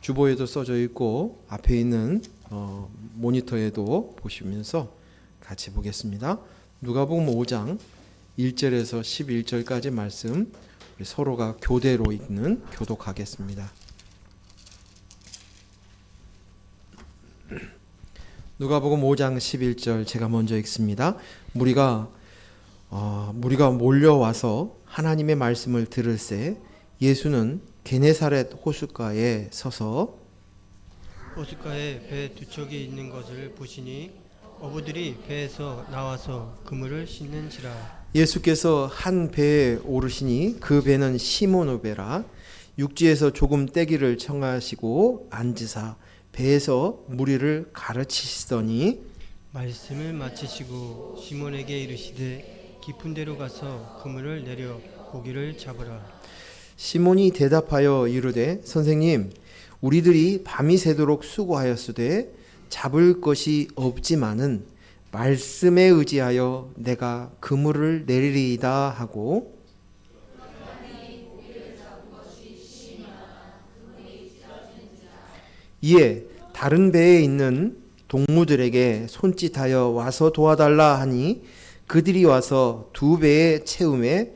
주보에도 써져 있고 앞에 있는 모니터에도 보시면서 같이 보겠습니다. 누가복음 5장 1절에서 11절까지 말씀 우리 서로가 교대로 읽는 교독하겠습니다. 누가복음 5장 11절 제가 먼저 읽습니다. 무리가 몰려와서 하나님의 말씀을 들을새 예수는 게네사렛 호숫가에 서서 호숫가에 배 두 척이 있는 것을 보시니 어부들이 배에서 나와서 그물을 씻는지라. 예수께서 한 배에 오르시니 그 배는 시몬의 배라. 육지에서 조금 떼기를 청하시고 앉으사 배에서 무리를 가르치시더니 말씀을 마치시고 시몬에게 이르시되 깊은 데로 가서 그물을 내려 고기를 잡으라. 시몬이 대답하여 이르되 선생님 우리들이 밤이 새도록 수고하였으되 잡을 것이 없지만은 말씀에 의지하여 내가 그물을 내리리이다 하고 이에 다른 배에 있는 동무들에게 손짓하여 와서 도와달라 하니 그들이 와서 두 배의 채움에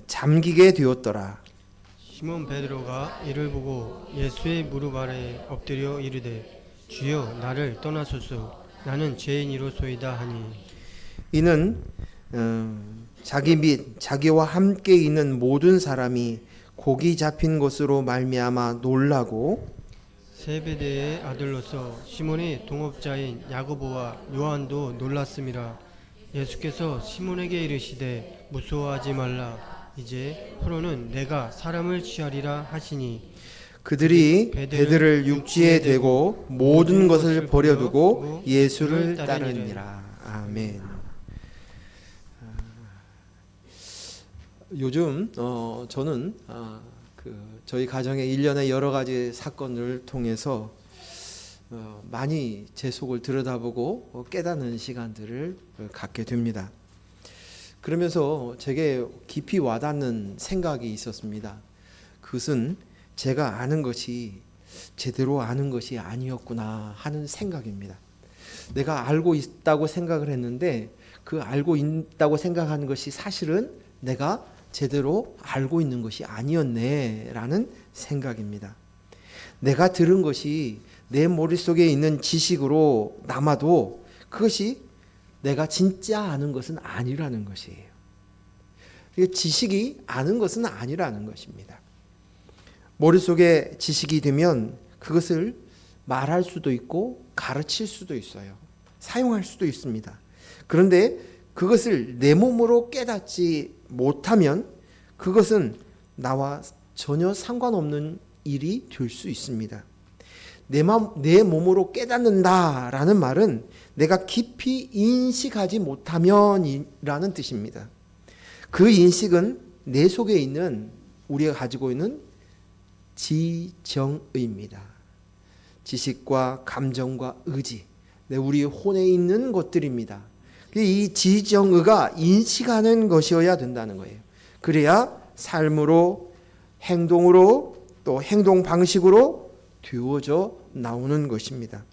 잠기게 되었더라. 시몬 베드로가 이를 보고 예수의 무릎 아래에 엎드려 이르되 주여 나를 떠나소서 나는 죄인이로소이다 하니 이는 자기 및 자기와 함께 있는 모든 사람이 고기 잡힌 것으로 말미암아 놀라고 세베대의 아들로서 시몬의 동업자인 야고보와 요한도 놀랐음이라. 예수께서 시몬에게 이르시되 무서워하지 말라. 이제 포로는 내가 사람을 취하리라 하시니 그들이 배들을 육지에 대고 모든 것을 버려두고 예수를 따르니라. 아멘. 요즘 저는 저희 가정의 일련의 여러 가지 사건을 통해서 많이 제 속을 들여다보고 깨닫는 시간들을 갖게 됩니다. 그러면서 제게 깊이 와닿는 생각이 있었습니다. 그것은 제가 아는 것이 제대로 아는 것이 아니었구나 하는 생각입니다. 내가 알고 있다고 생각을 했는데 그 알고 있다고 생각하는 것이 사실은 내가 제대로 알고 있는 것이 아니었네 라는 생각입니다. 내가 들은 것이 내 머릿속에 있는 지식으로 남아도 그것이 내가 진짜 아는 것은 아니라는 것이에요. 지식이 아는 것은 아니라는 것입니다. 머릿속에 지식이 되면 그것을 말할 수도 있고 가르칠 수도 있어요. 사용할 수도 있습니다. 그런데 그것을 내 몸으로 깨닫지 못하면 그것은 나와 전혀 상관없는 일이 될 수 있습니다. 내 몸으로 깨닫는다라는 말은 내가 깊이 인식하지 못하면이라는 뜻입니다. 그 인식은 내 속에 있는 우리가 가지고 있는 지정의입니다. 지식과 감정과 의지, 우리 혼에 있는 것들입니다. 이 지정의가 인식하는 것이어야 된다는 거예요. 그래야 삶으로, 행동으로, 또 행동 방식으로 되어져 나오는 것입니다.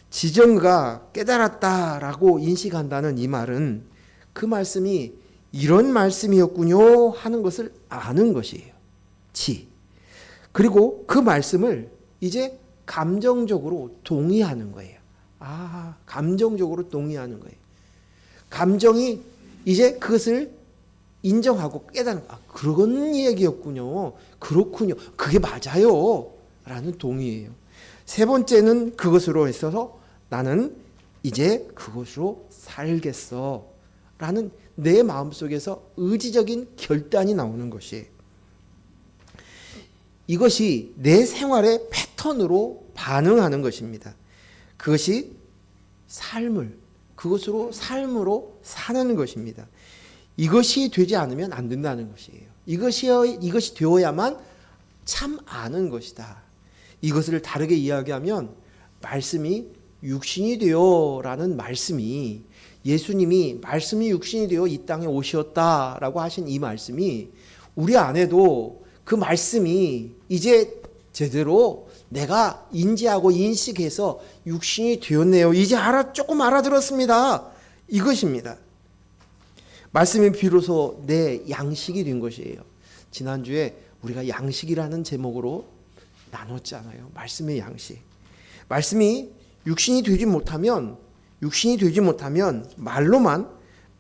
지정의가 깨달았다라고 인식한다는 이 말은 그 말씀이 이런 말씀이었군요 하는 것을 아는 것이에요. 그리고 그 말씀을 이제 감정적으로 동의하는 거예요. 감정적으로 동의하는 거예요. 감정이 이제 그것을 인정하고 깨닫는, 그런 얘기였군요. 그렇군요. 그게 맞아요. 라는 동의예요. 세 번째는 그것으로 있어서 나는 이제 그것으로 살겠어. 라는 내 마음속에서 의지적인 결단이 나오는 것이에요. 이것이 내 생활의 패턴으로 반응하는 것입니다. 그것이 그것으로 삶으로 사는 것입니다. 이것이 되지 않으면 안 된다는 것이에요. 이것이 되어야만 참 아는 것이다. 이것을 다르게 이야기하면 말씀이 육신이 되어라는 말씀이 예수님이 말씀이 육신이 되어 이 땅에 오셨다라고 하신 이 말씀이 우리 안에도 그 말씀이 이제 제대로 내가 인지하고 인식해서 육신이 되었네요. 이제 조금 알아들었습니다. 이것입니다. 말씀이 비로소 내 양식이 된 것이에요. 지난주에 우리가 양식이라는 제목으로 나눴잖아요. 말씀의 양식. 말씀이 육신이 되지 못하면 말로만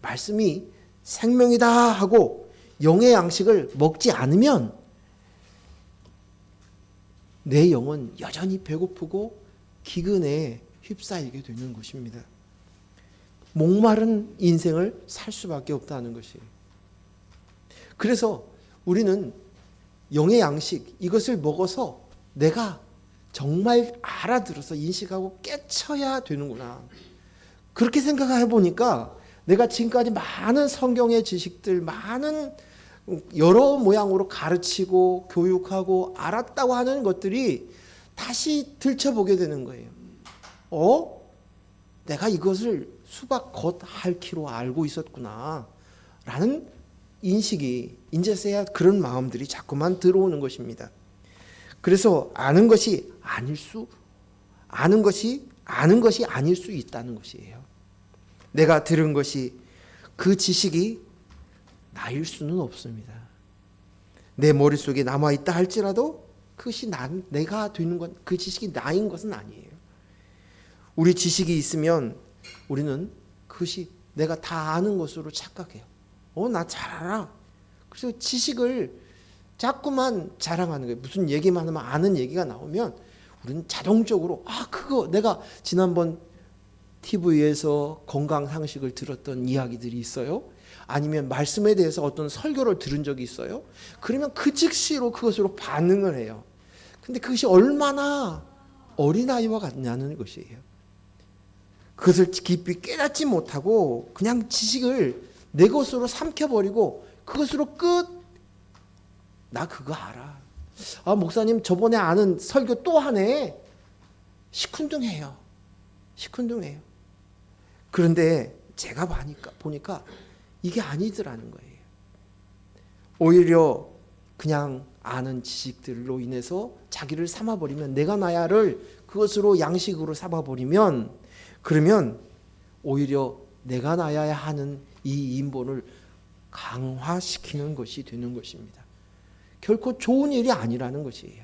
말씀이 생명이다 하고 영의 양식을 먹지 않으면 내 영은 여전히 배고프고 기근에 휩싸이게 되는 것입니다. 목마른 인생을 살 수밖에 없다는 것이에요. 그래서 우리는 영의 양식 이것을 먹어서 내가 정말 알아들어서 인식하고 깨쳐야 되는구나. 그렇게 생각해 보니까 내가 지금까지 많은 성경의 지식들, 많은 여러 모양으로 가르치고 교육하고 알았다고 하는 것들이 다시 들춰보게 되는 거예요. 내가 이것을 수박 겉 핥기로 알고 있었구나 라는 인식이 이제서야 그런 마음들이 자꾸만 들어오는 것입니다. 그래서 아는 것이 아닐 수 있다는 것이에요. 내가 들은 것이 그 지식이 나일 수는 없습니다. 내 머릿속에 남아있다 할지라도 그것이 내가 되는 건, 그 지식이 나인 것은 아니에요. 우리 지식이 있으면 우리는 그것이 내가 다 아는 것으로 착각해요. 나 잘 알아. 그래서 지식을 자꾸만 자랑하는 거예요. 무슨 얘기만 하면 아는 얘기가 나오면 우리는 자동적으로 그거 내가 지난번 TV에서 건강 상식을 들었던 이야기들이 있어요. 아니면 말씀에 대해서 어떤 설교를 들은 적이 있어요. 그러면 그 즉시로 그것으로 반응을 해요. 근데 그것이 얼마나 어린아이와 같냐는 것이에요. 그것을 깊이 깨닫지 못하고 그냥 지식을 내 것으로 삼켜버리고 그것으로 끝. 나 그거 알아. 목사님 저번에 아는 설교 또 하네. 시큰둥해요. 그런데 제가 보니까 이게 아니더라는 거예요. 오히려 그냥 아는 지식들로 인해서 자기를 삼아버리면, 내가 나야를 그것으로 양식으로 삼아버리면, 그러면 오히려 내가 나야야 하는 이 인본을 강화시키는 것이 되는 것입니다. 결코 좋은 일이 아니라는 것이에요.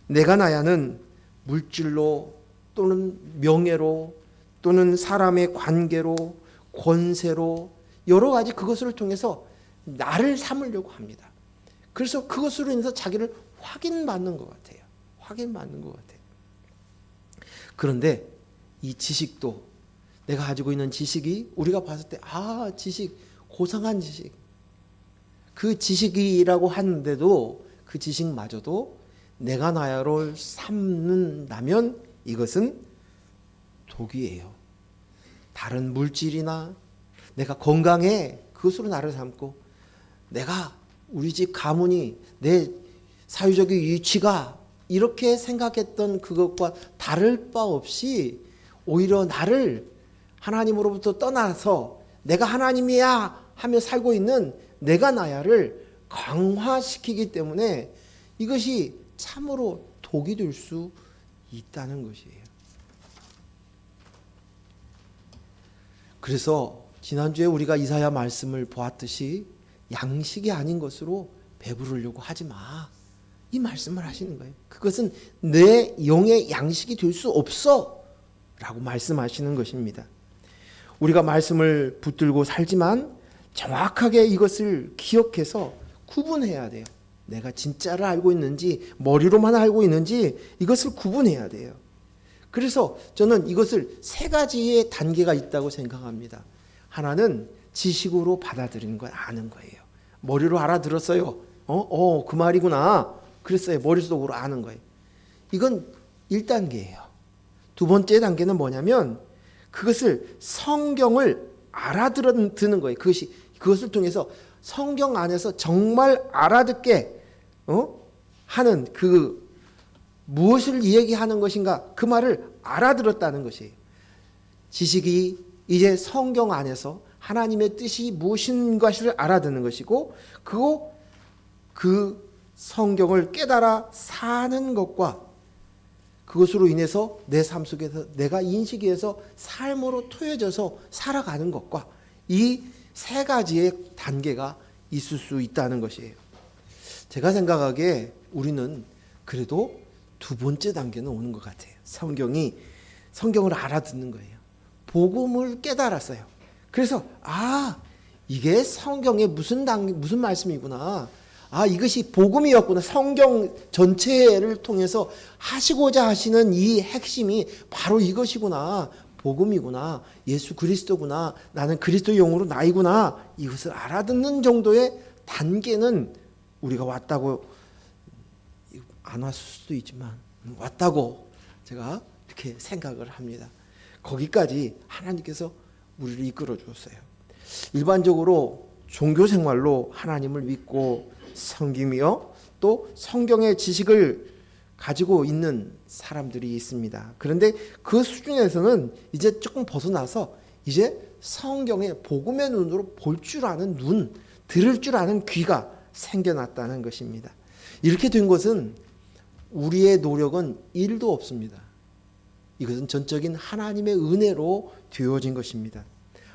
내가 나야는 물질로 또는 명예로 또는 사람의 관계로 권세로 여러 가지 그것을 통해서 나를 삼으려고 합니다. 그래서 그것으로 인해서 자기를 확인받는 것 같아요. 그런데 이 지식도, 내가 가지고 있는 지식이 우리가 봤을 때 지식, 고상한 지식, 그 지식이라고 하는데도 그 지식마저도 내가 나야를 삼는다면 이것은 독이에요. 다른 물질이나 내가 건강해 그것으로 나를 삼고, 내가 우리 집 가문이, 내 사회적인 위치가 이렇게 생각했던 그것과 다를 바 없이 오히려 나를 하나님으로부터 떠나서 내가 하나님이야 하며 살고 있는 내가 나야를 강화시키기 때문에 이것이 참으로 독이 될 수 있다는 것이에요. 그래서 지난주에 우리가 이사야 말씀을 보았듯이 양식이 아닌 것으로 배부르려고 하지 마. 이 말씀을 하시는 거예요. 그것은 내 영의 양식이 될 수 없어 라고 말씀하시는 것입니다. 우리가 말씀을 붙들고 살지만 정확하게 이것을 기억해서 구분해야 돼요. 내가 진짜를 알고 있는지 머리로만 알고 있는지 이것을 구분해야 돼요. 그래서 저는 이것을 세 가지의 단계가 있다고 생각합니다. 하나는 지식으로 받아들이는 걸 아는 거예요. 머리로 알아들었어요. 그 말이구나. 그랬어요. 머릿속으로 아는 거예요. 이건 1단계예요. 두 번째 단계는 뭐냐면 그것을 성경을 알아듣는 거예요. 그것을 통해서 성경 안에서 정말 알아듣게 하는 그 무엇을 이야기하는 것인가 그 말을 알아들었다는 것이에요. 지식이 이제 성경 안에서 하나님의 뜻이 무엇인 것을 알아듣는 것이고, 그 성경을 깨달아 사는 것과 그것으로 인해서 내 삶 속에서 내가 인식해서 삶으로 토해져서 살아가는 것과 이 세 가지의 단계가 있을 수 있다는 것이에요. 제가 생각하기에 우리는 그래도 두 번째 단계는 오는 것 같아요. 성경을 알아듣는 거예요. 복음을 깨달았어요. 그래서 이게 성경의 무슨 말씀이구나. 이것이 복음이었구나. 성경 전체를 통해서 하시고자 하시는 이 핵심이 바로 이것이구나. 복음이구나. 예수 그리스도구나. 나는 그리스도의 영으로 나이구나. 이것을 알아듣는 정도의 단계는 우리가 왔다고, 안 왔을 수도 있지만 왔다고 제가 이렇게 생각을 합니다. 거기까지 하나님께서 우리를 이끌어 주었어요. 일반적으로 종교 생활로 하나님을 믿고 섬기며 또 성경의 지식을 가지고 있는 사람들이 있습니다. 그런데 그 수준에서는 이제 조금 벗어나서 이제 성경의 복음의 눈으로 볼 줄 아는 눈, 들을 줄 아는 귀가 생겨났다는 것입니다. 이렇게 된 것은 우리의 노력은 1도 없습니다. 이것은 전적인 하나님의 은혜로 되어진 것입니다.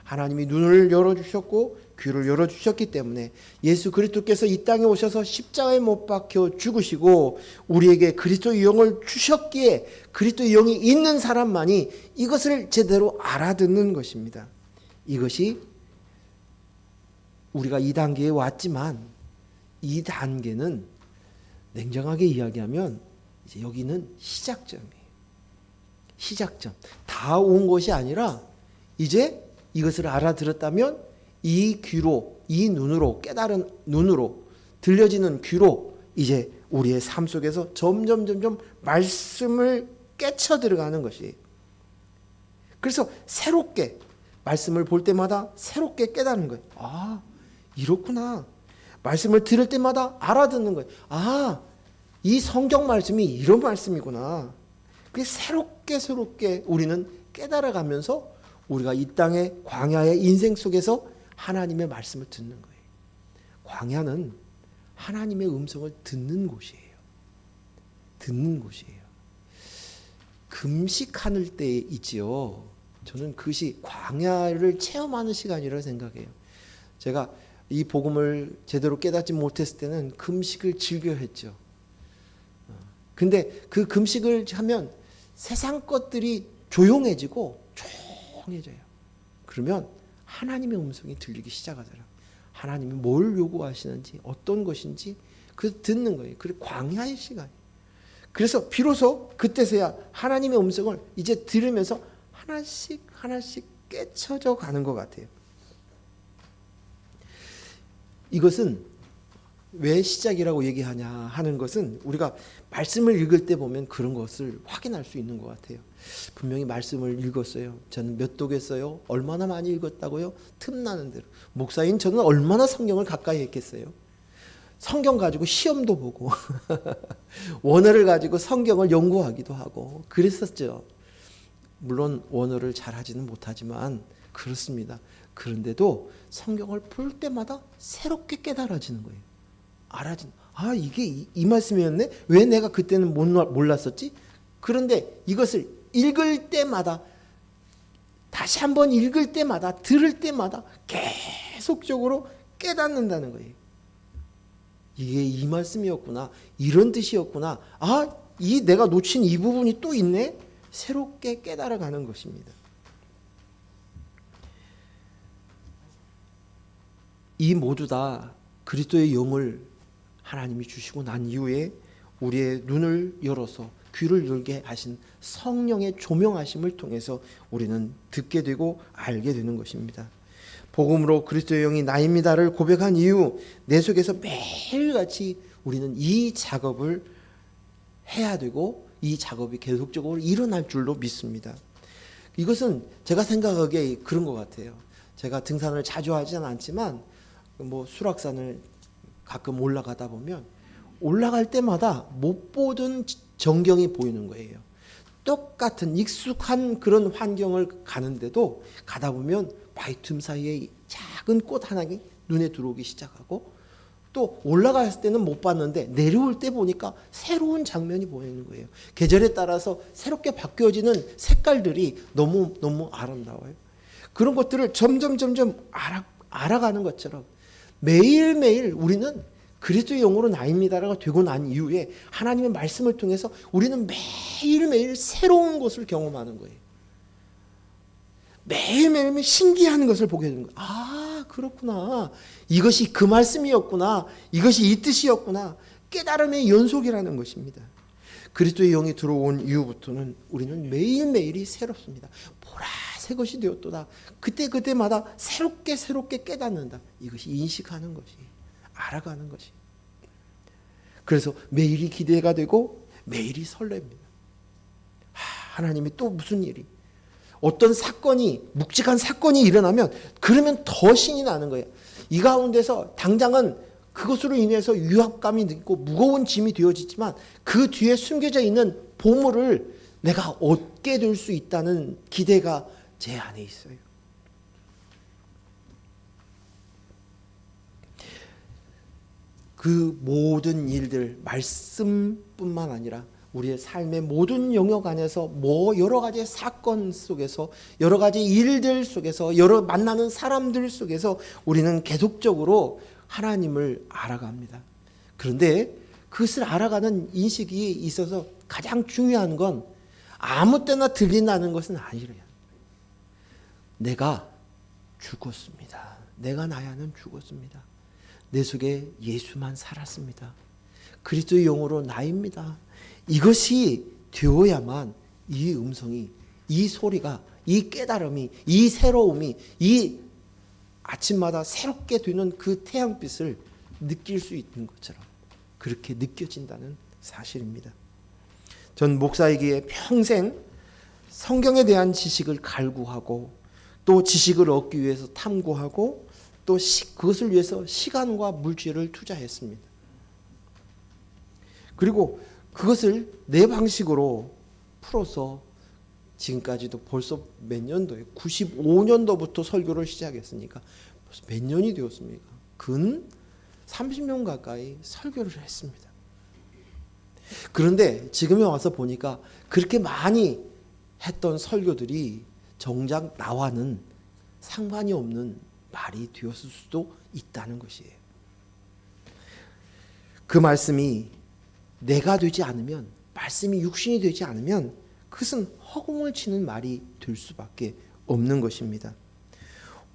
하나님이 눈을 열어주셨고 귀를 열어주셨기 때문에 예수 그리스도께서 이 땅에 오셔서 십자가에 못 박혀 죽으시고 우리에게 그리스도의 영을 주셨기에 그리스도의 영이 있는 사람만이 이것을 제대로 알아듣는 것입니다. 이것이 우리가 이 단계에 왔지만 이 단계는 냉정하게 이야기하면 이제 여기는 시작점이에요. 시작점. 다 온 것이 아니라 이제 이것을 알아들었다면 이 귀로, 이 눈으로, 깨달은 눈으로, 들려지는 귀로 이제 우리의 삶 속에서 점점 말씀을 깨쳐 들어가는 것이. 그래서 새롭게 말씀을 볼 때마다 새롭게 깨닫는 거예요. 이렇구나. 말씀을 들을 때마다 알아듣는 거예요. 이 성경 말씀이 이런 말씀이구나. 그게 새롭게 우리는 깨달아가면서 우리가 이 땅의 광야의 인생 속에서 하나님의 말씀을 듣는 거예요. 광야는 하나님의 음성을 듣는 곳이에요. 듣는 곳이에요. 금식하는 때 있지요. 저는 그것이 광야를 체험하는 시간이라고 생각해요. 제가 이 복음을 제대로 깨닫지 못했을 때는 금식을 즐겨 했죠. 근데 그 금식을 하면 세상 것들이 조용해지고 조용해져요. 그러면 하나님의 음성이 들리기 시작하더라고요. 하나님이 뭘 요구하시는지 어떤 것인지 그래서 듣는 거예요. 그게 광야의 시간이에요. 그래서 비로소 그때서야 하나님의 음성을 이제 들으면서 하나씩 깨쳐져 가는 것 같아요. 이것은 왜 시작이라고 얘기하냐 하는 것은 우리가 말씀을 읽을 때 보면 그런 것을 확인할 수 있는 것 같아요. 분명히 말씀을 읽었어요. 저는 몇 독했어요? 얼마나 많이 읽었다고요? 틈나는 대로. 목사인 저는 얼마나 성경을 가까이 했겠어요? 성경 가지고 시험도 보고 원어를 가지고 성경을 연구하기도 하고 그랬었죠. 물론 원어를 잘하지는 못하지만 그렇습니다. 그런데도 성경을 볼 때마다 새롭게 깨달아지는 거예요. 이게 이 말씀이었네? 왜 내가 그때는 몰랐었지? 그런데 이것을 읽을 때마다 다시 한번 읽을 때마다 들을 때마다 계속적으로 깨닫는다는 거예요. 이게 이 말씀이었구나. 이런 뜻이었구나. 이 내가 놓친 이 부분이 또 있네? 새롭게 깨달아가는 것입니다. 이 모두 다 그리스도의 영을 하나님이 주시고 난 이후에 우리의 눈을 열어서 귀를 열게 하신 성령의 조명하심을 통해서 우리는 듣게 되고 알게 되는 것입니다. 복음으로 그리스도의 영이 나입니다를 고백한 이후 내 속에서 매일같이 우리는 이 작업을 해야 되고 이 작업이 계속적으로 일어날 줄로 믿습니다. 이것은 제가 생각하기에 그런 것 같아요. 제가 등산을 자주 하지는 않지만 수락산을 가끔 올라가다 보면 올라갈 때마다 못 보던 전경이 보이는 거예요. 똑같은 익숙한 그런 환경을 가는데도 가다 보면 바위 틈 사이에 작은 꽃 하나가 눈에 들어오기 시작하고 또 올라갔을 때는 못 봤는데 내려올 때 보니까 새로운 장면이 보이는 거예요. 계절에 따라서 새롭게 바뀌어지는 색깔들이 너무 아름다워요. 그런 것들을 점점 알아가는 것처럼 매일매일 우리는 그리스도의 영으로 나입니다라가 되고 난 이후에 하나님의 말씀을 통해서 우리는 매일매일 새로운 것을 경험하는 거예요. 매일매일 신기한 것을 보게 되는 거예요. 아, 그렇구나. 이것이 그 말씀이었구나. 이것이 이 뜻이었구나. 깨달음의 연속이라는 것입니다. 그리스도의 영이 들어온 이후부터는 우리는 매일매일이 새롭습니다. 보라새 것이 되었도다. 그때마다 새롭게 깨닫는다. 이것이 인식하는 것이, 알아가는 것이. 그래서 매일이 기대가 되고 매일이 설렙니다. 하나님이 또 무슨 일이, 어떤 사건이, 묵직한 사건이 일어나면 그러면 더 신이 나는 거예요. 이 가운데서 당장은 그것으로 인해서 유압감이 있고 무거운 짐이 되어지지만 그 뒤에 숨겨져 있는 보물을 내가 얻게 될 수 있다는 기대가 제 안에 있어요. 그 모든 일들, 말씀뿐만 아니라 우리의 삶의 모든 영역 안에서 여러 가지 사건 속에서, 여러 가지 일들 속에서, 여러 만나는 사람들 속에서 우리는 계속적으로 하나님을 알아갑니다. 그런데 그것을 알아가는 인식이 있어서 가장 중요한 건 아무 때나 들린다는 것은 아니래요. 내가 죽었습니다. 내가 나야는 죽었습니다. 내 속에 예수만 살았습니다. 그리스도의 영으로 나입니다. 이것이 되어야만 이 음성이, 이 소리가, 이 깨달음이, 이 새로움이, 이 아침마다 새롭게 되는 그 태양빛을 느낄 수 있는 것처럼 그렇게 느껴진다는 사실입니다. 전 목사이기에 평생 성경에 대한 지식을 갈구하고 또 지식을 얻기 위해서 탐구하고 또 그것을 위해서 시간과 물질을 투자했습니다. 그리고 그것을 내 방식으로 풀어서 지금까지도 벌써 몇 년도에 95년도부터 설교를 시작했으니까 벌써 몇 년이 되었습니까? 근 30년 가까이 설교를 했습니다. 그런데 지금에 와서 보니까 그렇게 많이 했던 설교들이 정작 나와는 상관이 없는 말이 되었을 수도 있다는 것이에요. 그 말씀이 내가 되지 않으면, 말씀이 육신이 되지 않으면 그것은 허공을 치는 말이 될 수밖에 없는 것입니다.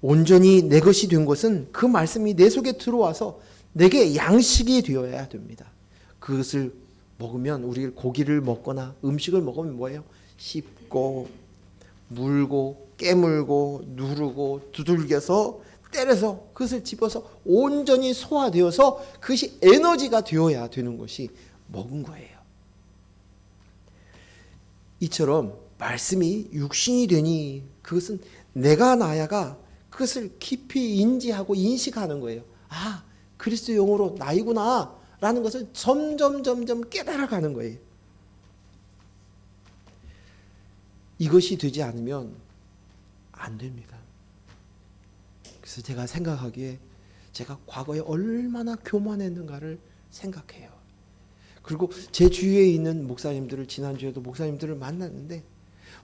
온전히 내 것이 된 것은 그 말씀이 내 속에 들어와서 내게 양식이 되어야 됩니다. 그것을 먹으면, 우리 고기를 먹거나 음식을 먹으면 뭐예요? 씹고 물고 깨물고 누르고 두들겨서 때려서 그것을 집어서 온전히 소화되어서 그것이 에너지가 되어야 되는 것이 먹은 거예요. 이처럼 말씀이 육신이 되니 그것은 내가 나야가 그것을 깊이 인지하고 인식하는 거예요. 아, 그리스도 영으로 나이구나 라는 것을 점점 깨달아가는 거예요. 이것이 되지 않으면 안 됩니다. 그래서 제가 생각하기에 제가 과거에 얼마나 교만했는가를 생각해요. 그리고 제 주위에 있는 목사님들을, 지난주에도 목사님들을 만났는데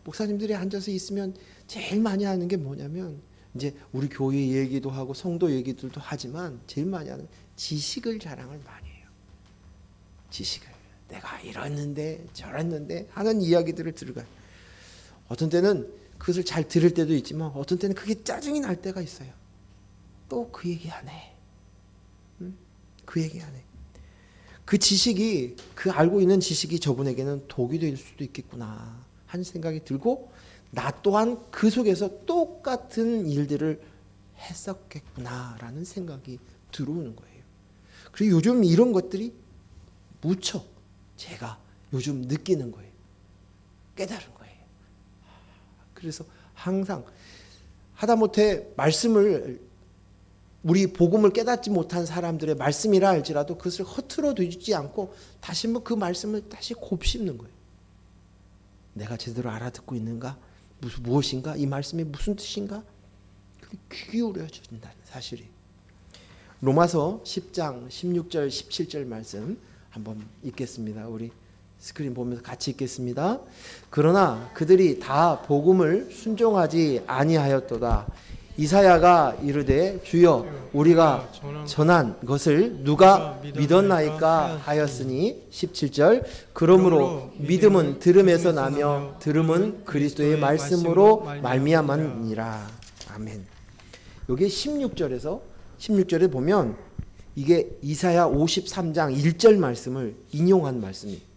목사님들이 앉아서 있으면 제일 많이 하는 게 뭐냐면 이제 우리 교회 얘기도 하고 성도 얘기들도 하지만 제일 많이 하는 지식을 자랑을 많이 해요. 지식을. 내가 이랬는데 저랬는데 하는 이야기들을 들어가요. 어떤 때는 그것을 잘 들을 때도 있지만 어떤 때는 그게 짜증이 날 때가 있어요. 또 그 얘기 안 해. 그 얘기 안 해. 그 지식이, 그 알고 있는 지식이 저분에게는 독이 될 수도 있겠구나 하는 생각이 들고 나 또한 그 속에서 똑같은 일들을 했었겠구나라는 생각이 들어오는 거예요. 그리고 요즘 이런 것들이 무척 제가 요즘 느끼는 거예요. 깨달은 거예요. 그래서 항상 하다못해 말씀을, 우리 복음을 깨닫지 못한 사람들의 말씀이라 할지라도 그것을 허투루 두지 않고 다시 한번 그 말씀을 다시 곱씹는 거예요. 내가 제대로 알아듣고 있는가? 무엇인가? 이 말씀이 무슨 뜻인가? 귀 기울여진다는 사실이. 로마서 10장 16절 17절 말씀 한번 읽겠습니다. 우리 스크린 보면서 같이 읽겠습니다. 그러나 그들이 다 복음을 순종하지 아니하였도다. 이사야가 이르되 주여 우리가 전한 것을 누가 믿었나이까 하였으니 17절 그러므로 믿음은 들음에서 나며 들음은 그리스도의 말씀으로 말미암았니라. 아멘. 여기 16절에 보면 이게 이사야 53장 1절 말씀을 인용한 말씀이에요.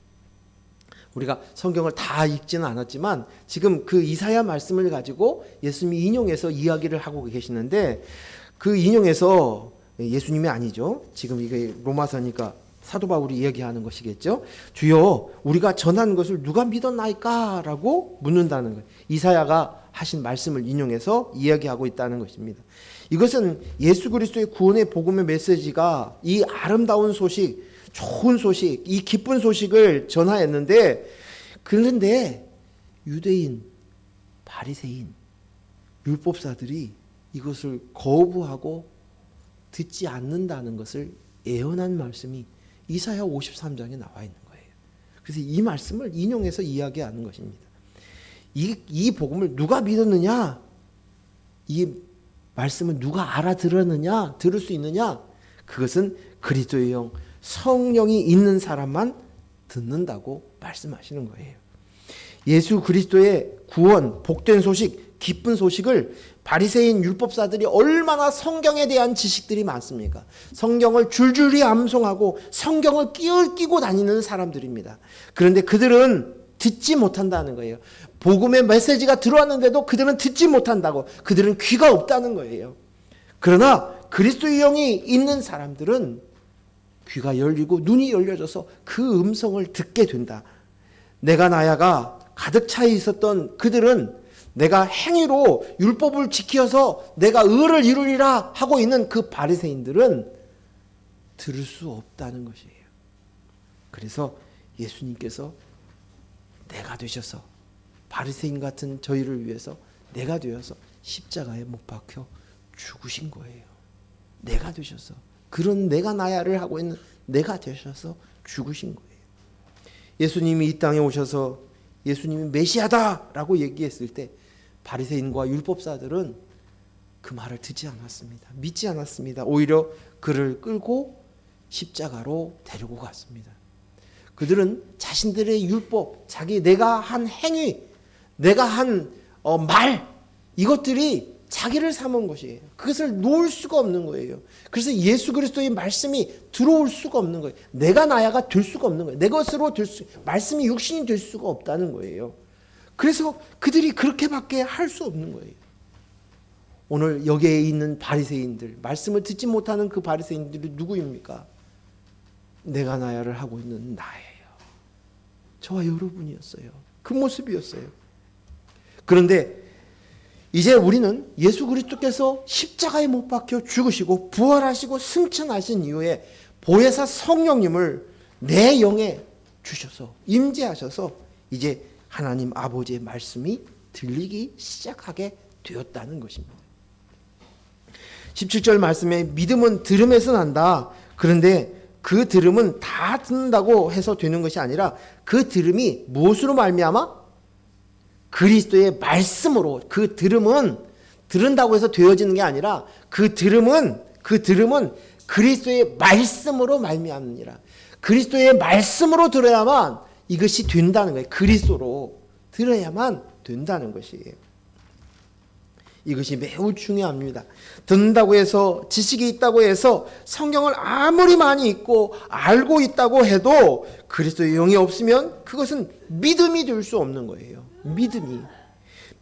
우리가 성경을 다 읽지는 않았지만 지금 그 이사야 말씀을 가지고 예수님이 인용해서 이야기를 하고 계시는데, 그 인용해서 예수님이 아니죠. 지금 이게 로마서니까 사도 바울이 이야기하는 것이겠죠. 주여 우리가 전한 것을 누가 믿었나이까? 라고 묻는다는 거예요. 이사야가 하신 말씀을 인용해서 이야기하고 있다는 것입니다. 이것은 예수 그리스도의 구원의 복음의 메시지가 이 아름다운 소식, 좋은 소식, 이 기쁜 소식을 전하였는데, 그런데 유대인, 바리새인, 율법사들이 이것을 거부하고 듣지 않는다는 것을 예언한 말씀이 이사야 53장에 나와 있는 거예요. 그래서 이 말씀을 인용해서 이야기하는 것입니다. 이 복음을 누가 믿었느냐? 이 말씀을 누가 알아들었느냐? 들을 수 있느냐? 그것은 그리스도의 영, 성령이 있는 사람만 듣는다고 말씀하시는 거예요. 예수 그리스도의 구원, 복된 소식, 기쁜 소식을 바리새인 율법사들이 얼마나 성경에 대한 지식들이 많습니까? 성경을 줄줄이 암송하고 성경을 끼고 다니는 사람들입니다. 그런데 그들은 듣지 못한다는 거예요. 복음의 메시지가 들어왔는데도 그들은 듣지 못한다고, 그들은 귀가 없다는 거예요. 그러나 그리스도의 영이 있는 사람들은 귀가 열리고 눈이 열려져서 그 음성을 듣게 된다. 내가 나야가 가득 차 있었던 그들은 내가 행위로 율법을 지켜서 내가 의를 이루리라 하고 있는 그 바리새인들은 들을 수 없다는 것이에요. 그래서 예수님께서 내가 되셔서 바리새인 같은 저희를 위해서 내가 되어서 십자가에 못 박혀 죽으신 거예요. 내가 되셔서, 그런 내가 나야를 하고 있는 내가 되셔서 죽으신 거예요. 예수님이 이 땅에 오셔서 예수님이 메시아다라고 얘기했을 때 바리새인과 율법사들은 그 말을 듣지 않았습니다. 믿지 않았습니다. 오히려 그를 끌고 십자가로 데리고 갔습니다. 그들은 자신들의 율법, 내가 한 행위, 내가 한 말, 이것들이 자기를 삼은 것이에요. 그것을 놓을 수가 없는 거예요. 그래서 예수 그리스도의 말씀이 들어올 수가 없는 거예요. 내가 나야가 될 수가 없는 거예요. 내 것으로 말씀이 육신이 될 수가 없다는 거예요. 그래서 그들이 그렇게밖에 할 수 없는 거예요. 오늘 여기에 있는 바리새인들, 말씀을 듣지 못하는 그 바리새인들이 누구입니까? 내가 나야를 하고 있는 나예요. 저와 여러분이었어요. 그 모습이었어요. 그런데 이제 우리는 예수 그리스도께서 십자가에 못 박혀 죽으시고 부활하시고 승천하신 이후에 보혜사 성령님을 내 영에 주셔서 임재하셔서 이제 하나님 아버지의 말씀이 들리기 시작하게 되었다는 것입니다. 17절 말씀에 믿음은 들음에서 난다. 그런데 그 들음은 다 듣는다고 해서 되는 것이 아니라 그 들음이 무엇으로 말미암아? 그리스도의 말씀으로. 그 들음은 들은다고 해서 되어지는 게 아니라 그 들음은 그리스도의 말씀으로 말미암느니라. 그리스도의 말씀으로 들어야만 이것이 된다는 거예요. 그리스도로 들어야만 된다는 것이에요. 이것이 매우 중요합니다. 듣는다고 해서, 지식이 있다고 해서 성경을 아무리 많이 읽고 알고 있다고 해도 그리스도의 영이 없으면 그것은 믿음이 될 수 없는 거예요.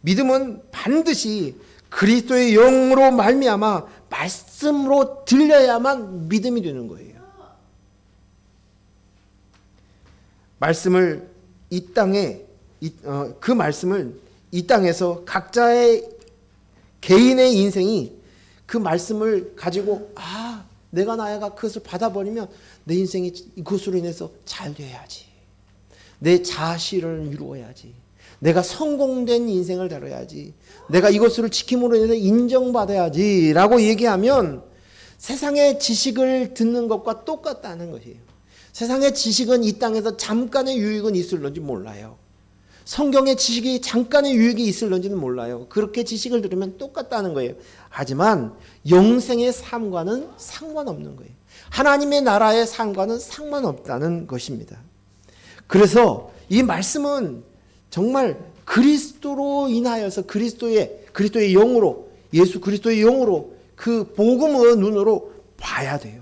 믿음은 반드시 그리스도의 영으로 말미암아 말씀으로 들려야만 믿음이 되는 거예요. 말씀을 그 말씀을 이 땅에서 각자의 개인의 인생이 그 말씀을 가지고 내가 나야가 그것을 받아버리면 내 인생이 그것으로 인해서 잘 돼야지. 내 자아실현을 이루어야지. 내가 성공된 인생을 다뤄야지. 내가 이것을 지킴으로 인해서 인정받아야지 라고 얘기하면 세상의 지식을 듣는 것과 똑같다는 것이에요. 세상의 지식은 이 땅에서 잠깐의 유익은 있을런지 몰라요. 성경의 지식이 잠깐의 유익이 있을런지는 몰라요. 그렇게 지식을 들으면 똑같다는 거예요. 하지만 영생의 삶과는 상관없는 거예요. 하나님의 나라의 삶과는 상관없다는 것입니다. 그래서 이 말씀은 정말 그리스도로 인하여서 그리스도의 영으로, 예수 그리스도의 영으로 그 복음의 눈으로 봐야 돼요.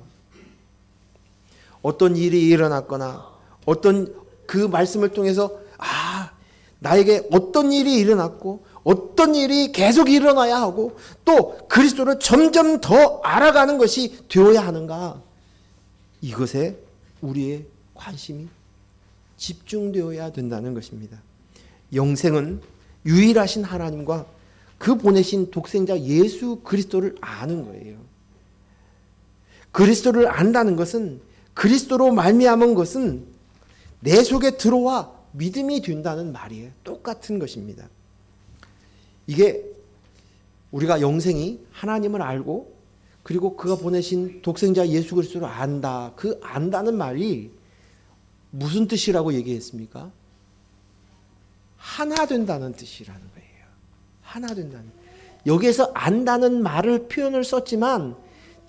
어떤 일이 일어났거나 어떤 그 말씀을 통해서 나에게 어떤 일이 일어났고 어떤 일이 계속 일어나야 하고 또 그리스도를 점점 더 알아가는 것이 되어야 하는가, 이것에 우리의 관심이 집중되어야 된다는 것입니다. 영생은 유일하신 하나님과 그 보내신 독생자 예수 그리스도를 아는 거예요. 그리스도를 안다는 것은, 그리스도로 말미암은 것은 내 속에 들어와 믿음이 된다는 말이에요. 똑같은 것입니다. 이게 우리가 영생이 하나님을 알고 그리고 그가 보내신 독생자 예수 그리스도를 안다. 그 안다는 말이 무슨 뜻이라고 얘기했습니까? 하나 된다는 뜻이라는 거예요. 하나 된다는. 여기에서 안다는 말을 표현을 썼지만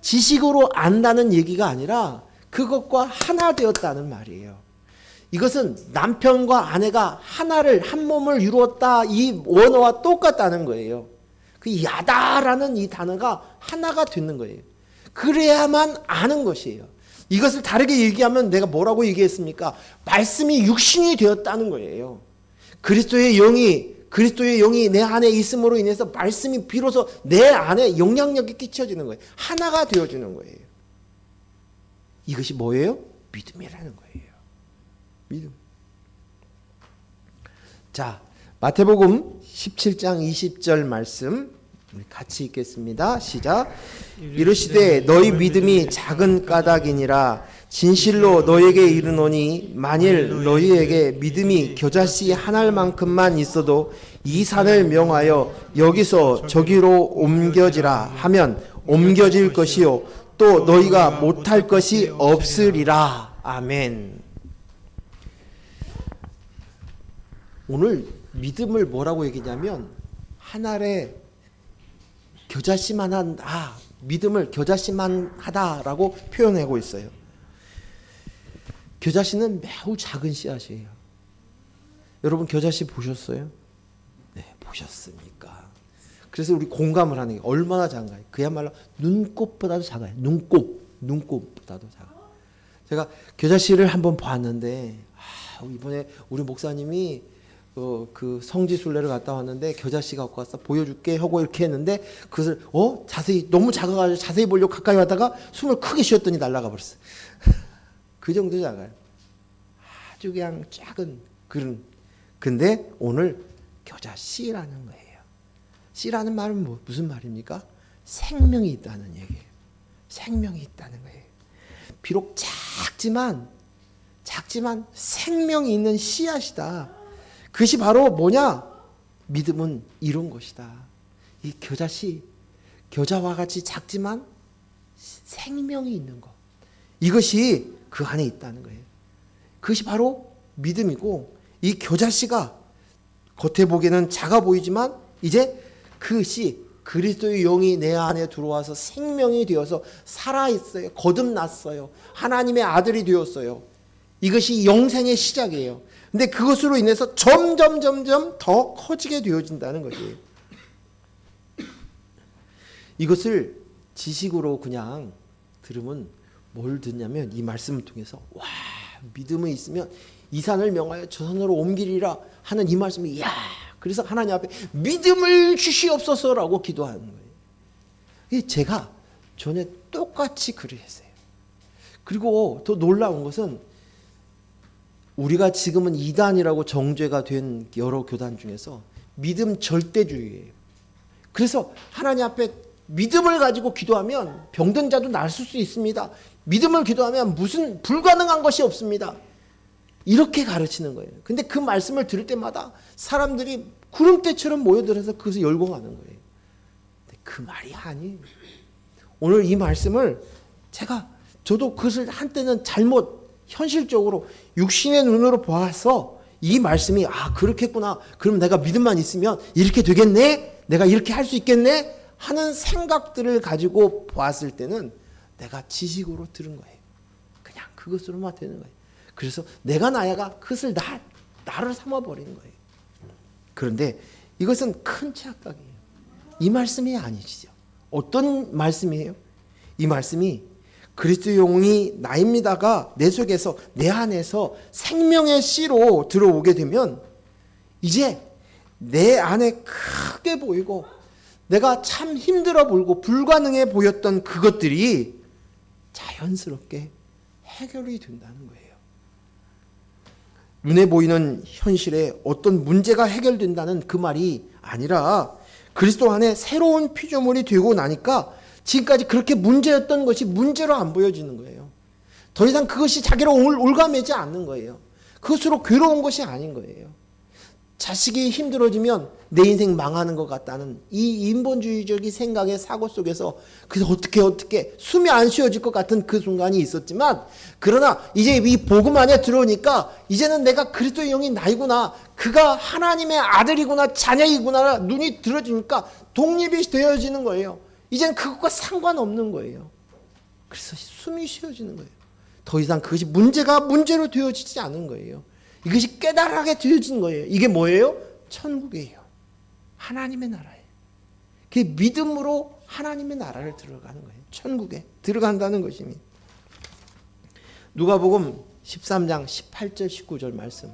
지식으로 안다는 얘기가 아니라 그것과 하나 되었다는 말이에요. 이것은 남편과 아내가 하나를, 한 몸을 이루었다, 이 원어와 똑같다는 거예요. 그 야다라는 이 단어가 하나가 되는 거예요. 그래야만 아는 것이에요. 이것을 다르게 얘기하면 내가 뭐라고 얘기했습니까? 말씀이 육신이 되었다는 거예요. 그리스도의 영이 내 안에 있음으로 인해서 말씀이 비로소 내 안에 영향력이 끼쳐지는 거예요. 하나가 되어지는 거예요. 이것이 뭐예요? 믿음이라는 거예요. 믿음. 자, 마태복음 17장 20절 말씀 우리 같이 읽겠습니다. 시작. 이르시되 너희 믿음이 작은 까닭이니라. 진실로 너희에게 이르노니 만일 너희에게 믿음이 겨자씨 한 알만큼만 있어도 이 산을 명하여 여기서 저기로 옮겨지라 하면 옮겨질 것이요 또 너희가 못할 것이 없으리라. 아멘. 오늘 믿음을 뭐라고 얘기냐면 한 알에 겨자씨만 믿음을 겨자씨만 하다라고 표현하고 있어요. 겨자씨는 매우 작은 씨앗이에요. 여러분 겨자씨 보셨어요? 네, 보셨습니까? 그래서 우리 공감을 하는 게 얼마나 작은가요? 그야말로 눈곱보다도 작아요. 눈곱보다도 작아요. 제가 겨자씨를 한번 봤는데 이번에 우리 목사님이 그 성지순례를 갔다 왔는데 겨자씨 갖고 와서 보여줄게 하고 이렇게 했는데 그것을 자세히 너무 작아가지고 자세히 보려고 가까이 왔다가 숨을 크게 쉬었더니 날아가 버렸어요. 그 정도 작아요. 아주 그냥 작은 그런. 근데 오늘 겨자씨라는 거예요. 씨라는 말은 무슨 말입니까? 생명이 있다는 얘기예요. 생명이 있다는 거예요. 비록 작지만 생명이 있는 씨앗이다. 그것이 바로 뭐냐? 믿음은 이런 것이다. 이 겨자씨, 겨자와 같이 작지만 생명이 있는 것. 이것이 그 안에 있다는 거예요. 그것이 바로 믿음이고, 이 겨자씨가 겉에 보기에는 작아 보이지만 이제 그 씨, 그리스도의 영이 내 안에 들어와서 생명이 되어서 살아있어요. 거듭났어요. 하나님의 아들이 되었어요. 이것이 영생의 시작이에요. 근데 그것으로 인해서 점점 더 커지게 되어진다는 것이에요. 이것을 지식으로 그냥 들으면 뭘 듣냐면 이 말씀을 통해서 믿음이 있으면 이 산을 명하여 저 산으로 옮기리라 하는 이 말씀이 그래서 하나님 앞에 믿음을 주시옵소서라고 기도하는 거예요. 제가 전에 똑같이 그랬어요. 그리고 더 놀라운 것은 우리가 지금은 이단이라고 정죄가 된 여러 교단 중에서 믿음 절대주의예요. 그래서 하나님 앞에 믿음을 가지고 기도하면 병든 자도 나을 수 있습니다. 믿음을 기도하면 무슨 불가능한 것이 없습니다. 이렇게 가르치는 거예요. 근데 그 말씀을 들을 때마다 사람들이 구름대처럼 모여들어서 그것을 열광하는 거예요. 근데 그 말이 아니에요. 오늘 이 말씀을 저도 그것을 한때는 잘못 현실적으로 육신의 눈으로 보아서 이 말씀이 그렇겠구나. 그럼 내가 믿음만 있으면 이렇게 되겠네? 내가 이렇게 할 수 있겠네? 하는 생각들을 가지고 보았을 때는 내가 지식으로 들은 거예요. 그냥 그것으로만 되는 거예요. 그래서 내가 나야가 그것을 나를 삼아버리는 거예요. 그런데 이것은 큰 착각이에요. 이 말씀이 아니시죠. 어떤 말씀이에요? 이 말씀이 그리스도의 영이 나입니다가 내 속에서 내 안에서 생명의 씨로 들어오게 되면 이제 내 안에 크게 보이고 내가 참 힘들어 보이고 불가능해 보였던 그것들이 자연스럽게 해결이 된다는 거예요. 눈에 보이는 현실에 어떤 문제가 해결된다는 그 말이 아니라 그리스도 안에 새로운 피조물이 되고 나니까 지금까지 그렇게 문제였던 것이 문제로 안 보여지는 거예요. 더 이상 그것이 자기로 올가매지 않는 거예요. 그것으로 괴로운 것이 아닌 거예요. 자식이 힘들어지면 내 인생 망하는 것 같다는 이 인본주의적인 생각의 사고 속에서 그래서 어떻게 숨이 안 쉬어질 것 같은 그 순간이 있었지만, 그러나 이제 이 복음 안에 들어오니까 이제는 내가 그리스도의 영이 나이구나, 그가 하나님의 아들이구나, 자녀이구나 눈이 들어지니까 독립이 되어지는 거예요. 이제는 그것과 상관없는 거예요. 그래서 숨이 쉬어지는 거예요. 더 이상 그것이 문제로 되어지지 않은 거예요. 이것이 깨달하게 되어진 거예요. 이게 뭐예요? 천국이에요. 하나님의 나라예요. 그게 믿음으로 하나님의 나라를 들어가는 거예요. 천국에 들어간다는 것입니다. 누가복음 13장 18절 19절 말씀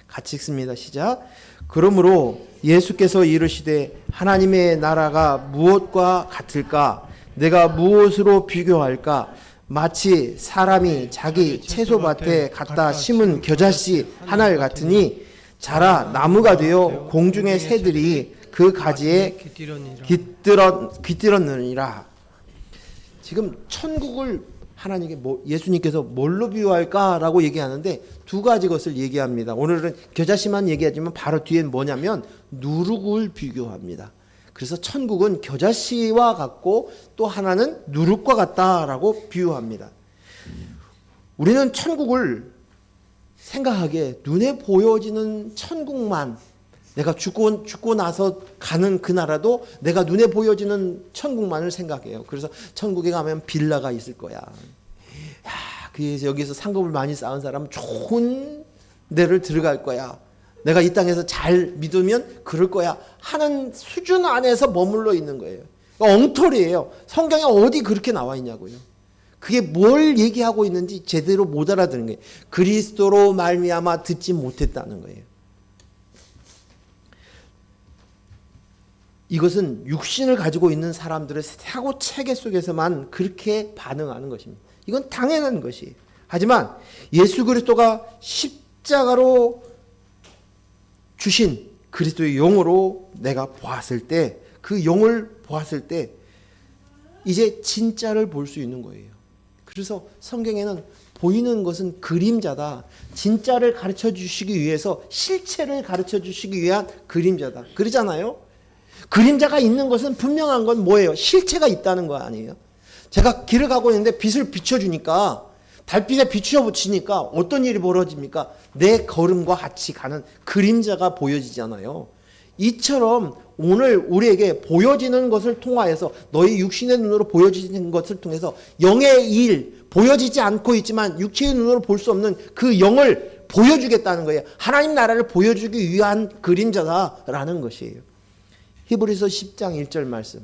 같이 읽습니다. 시작. 그러므로 예수께서 이르시되 하나님의 나라가 무엇과 같을까? 내가 무엇으로 비교할까? 마치 사람이 자기 채소밭에 갖다 심은 겨자씨 하나를 같으니 자라 나무가 되어 공중의 새들이 그 가지에 깃들었느니라. 지금 천국을 하나님께 예수님께서 뭘로 비유할까라고 얘기하는데 두 가지 것을 얘기합니다. 오늘은 겨자씨만 얘기하지만 바로 뒤엔 뭐냐면 누룩을 비교합니다. 그래서 천국은 겨자씨와 같고 또 하나는 누룩과 같다라고 비유합니다. 우리는 천국을 생각하기에 눈에 보여지는 천국만, 내가 죽고 나서 가는 그 나라도 내가 눈에 보여지는 천국만을 생각해요. 그래서 천국에 가면 빌라가 있을 거야. 그래서 여기서 상급을 많이 쌓은 사람은 좋은 데를 들어갈 거야. 내가 이 땅에서 잘 믿으면 그럴 거야 하는 수준 안에서 머물러 있는 거예요. 엉터리예요. 성경에 어디 그렇게 나와 있냐고요. 그게 뭘 얘기하고 있는지 제대로 못 알아듣는 거예요. 그리스도로 말미암아 듣지 못했다는 거예요. 이것은 육신을 가지고 있는 사람들의 사고 체계 속에서만 그렇게 반응하는 것입니다. 이건 당연한 것이에요. 하지만 예수 그리스도가 십자가로 주신 그리스도의 영으로 내가 보았을 때, 그 영을 보았을 때 이제 진짜를 볼 수 있는 거예요. 그래서 성경에는 보이는 것은 그림자다, 진짜를 가르쳐 주시기 위해서 실체를 가르쳐 주시기 위한 그림자다 그러잖아요. 그림자가 있는 것은 분명한 건 뭐예요? 실체가 있다는 거 아니에요? 제가 길을 가고 있는데 빛을 비춰주니까, 달빛에 비추어붙이니까 어떤 일이 벌어집니까? 내 걸음과 같이 가는 그림자가 보여지잖아요. 이처럼 오늘 우리에게 보여지는 것을 통하여서, 너희 육신의 눈으로 보여지는 것을 통해서 영의 일, 보여지지 않고 있지만 육체의 눈으로 볼 수 없는 그 영을 보여주겠다는 거예요. 하나님 나라를 보여주기 위한 그림자다라는 것이에요. 히브리서 10장 1절 말씀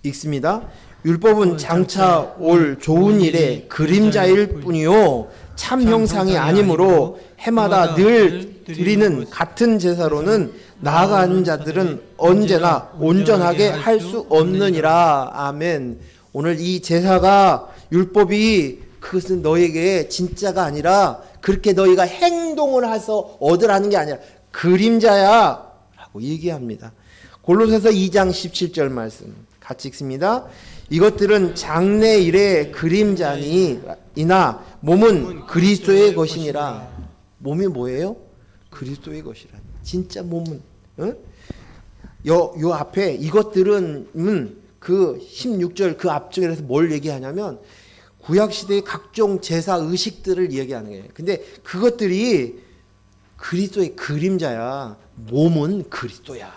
읽습니다. 율법은 장차 올 좋은 일의 그림자일 뿐이요 참 형상이 아니므로 해마다 늘 드리는 같은 제사로는 나아가는 자들은 언제나 온전하게 할 수 없느니라. 아멘. 오늘 이 제사가, 율법이 그것은 너에게 진짜가 아니라, 그렇게 너희가 행동을 해서 얻으라는 게 아니라 그림자야 라고 얘기합니다. 골로새서 2장 17절 말씀 같이 읽습니다. 이것들은 장래일의 그림자니이나 몸은 그리스도의 것이니라. 몸이 뭐예요? 그리스도의 것이라. 진짜 몸은 요 앞에 이것들은 그 16절 그 앞쪽에서 뭘 얘기하냐면 구약시대의 각종 제사 의식들을 얘기하는 거예요. 근데 그것들이 그리스도의 그림자야. 몸은 그리스도야.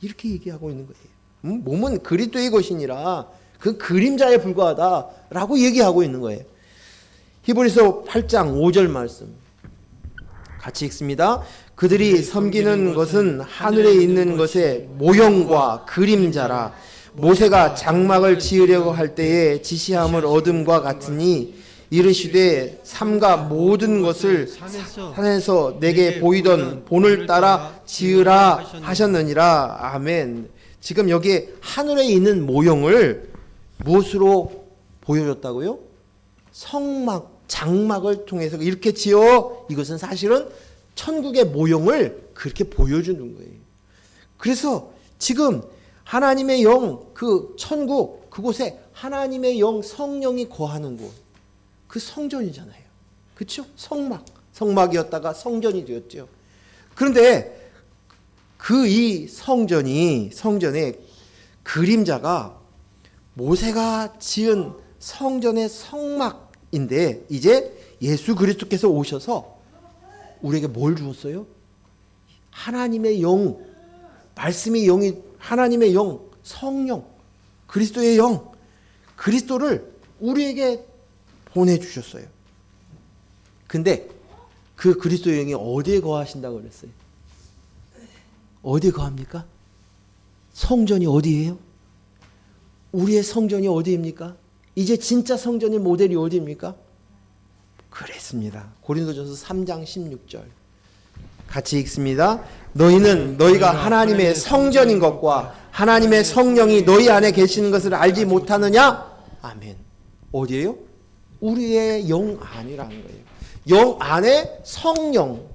이렇게 얘기하고 있는 거예요. 몸은 그리스도의 것이니라 그 그림자에 불과하다라고 얘기하고 있는 거예요. 히브리서 8장 5절 말씀 같이 읽습니다. 그들이 섬기는 것은 하늘에 있는 것의 모형과 그림자라. 모세가 장막을 지으려고 할 때에 지시함을 얻음과 같으니 이르시되 삼가 모든 것을 산에서 내게 보이던 본을 따라 지으라 하셨느니라. 아멘. 지금 여기에 하늘에 있는 모형을 무엇으로 보여줬다고요? 성막, 장막을 통해서 이렇게 지어 이것은 사실은 천국의 모형을 그렇게 보여주는 거예요. 그래서 지금 하나님의 영, 그 천국, 그곳에 하나님의 영, 성령이 거하는 곳, 그 성전이잖아요. 그렇죠? 성막이었다가 성전이 되었죠. 그런데 그 이 성전의 그림자가 모세가 지은 성전의 성막인데 이제 예수 그리스도께서 오셔서 우리에게 뭘 주었어요? 하나님의 영, 말씀의 영이 하나님의 영, 성령, 그리스도의 영, 그리스도를 우리에게 보내주셨어요. 근데 그 그리스도의 영이 어디에 거하신다고 그랬어요? 어디에 거합니까? 성전이 어디예요? 우리의 성전이 어디입니까? 이제 진짜 성전의 모델이 어디입니까? 그랬습니다. 고린도전서 3장 16절 같이 읽습니다. 너희는 너희가 하나님의 성전인 것과 하나님의 성령이 너희 안에 계시는 것을 알지 못하느냐? 아멘. 어디예요? 우리의 영 안이라는 거예요. 영 안에 성령,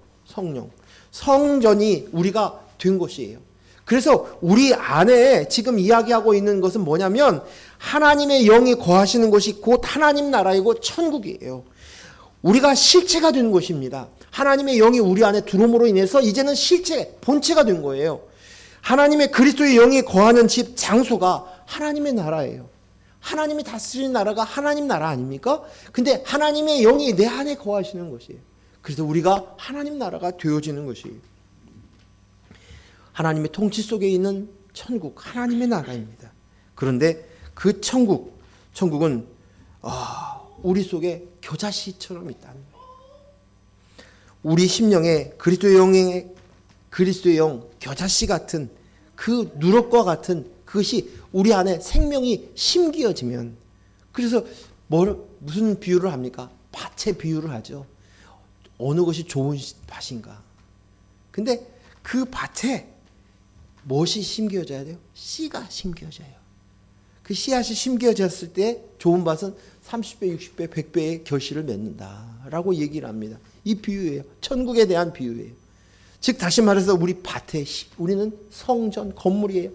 성전이 우리가 된 곳이에요. 그래서 우리 안에 지금 이야기하고 있는 것은 뭐냐면 하나님의 영이 거하시는 곳이 곧 하나님 나라이고 천국이에요. 우리가 실체가 되는 것입니다. 하나님의 영이 우리 안에 들어옴으로 인해서 이제는 실체, 본체가 된 거예요. 하나님의 그리스도의 영이 거하는 집, 장소가 하나님의 나라예요. 하나님이 다스리는 나라가 하나님 나라 아닙니까? 근데 하나님의 영이 내 안에 거하시는 것이에요. 그래서 우리가 하나님 나라가 되어지는 것이에요. 하나님의 통치 속에 있는 천국, 하나님의 나라입니다. 그런데 그 천국은 우리 속에 겨자씨처럼 있다는 거예요. 우리 심령에 그리스도의 영, 겨자씨 같은 그 누룩과 같은 그것이 우리 안에 생명이 심기어지면, 그래서 무슨 비유를 합니까? 밭의 비유를 하죠. 어느 것이 좋은 밭인가? 근데 그 밭에 무엇이 심겨져야 돼요? 씨가 심겨져요. 그 씨앗이 심겨졌을 때 좋은 밭은 30배, 60배, 100배의 결실을 맺는다라고 얘기를 합니다. 이 비유예요. 천국에 대한 비유예요. 즉 다시 말해서 우리는 성전, 건물이에요.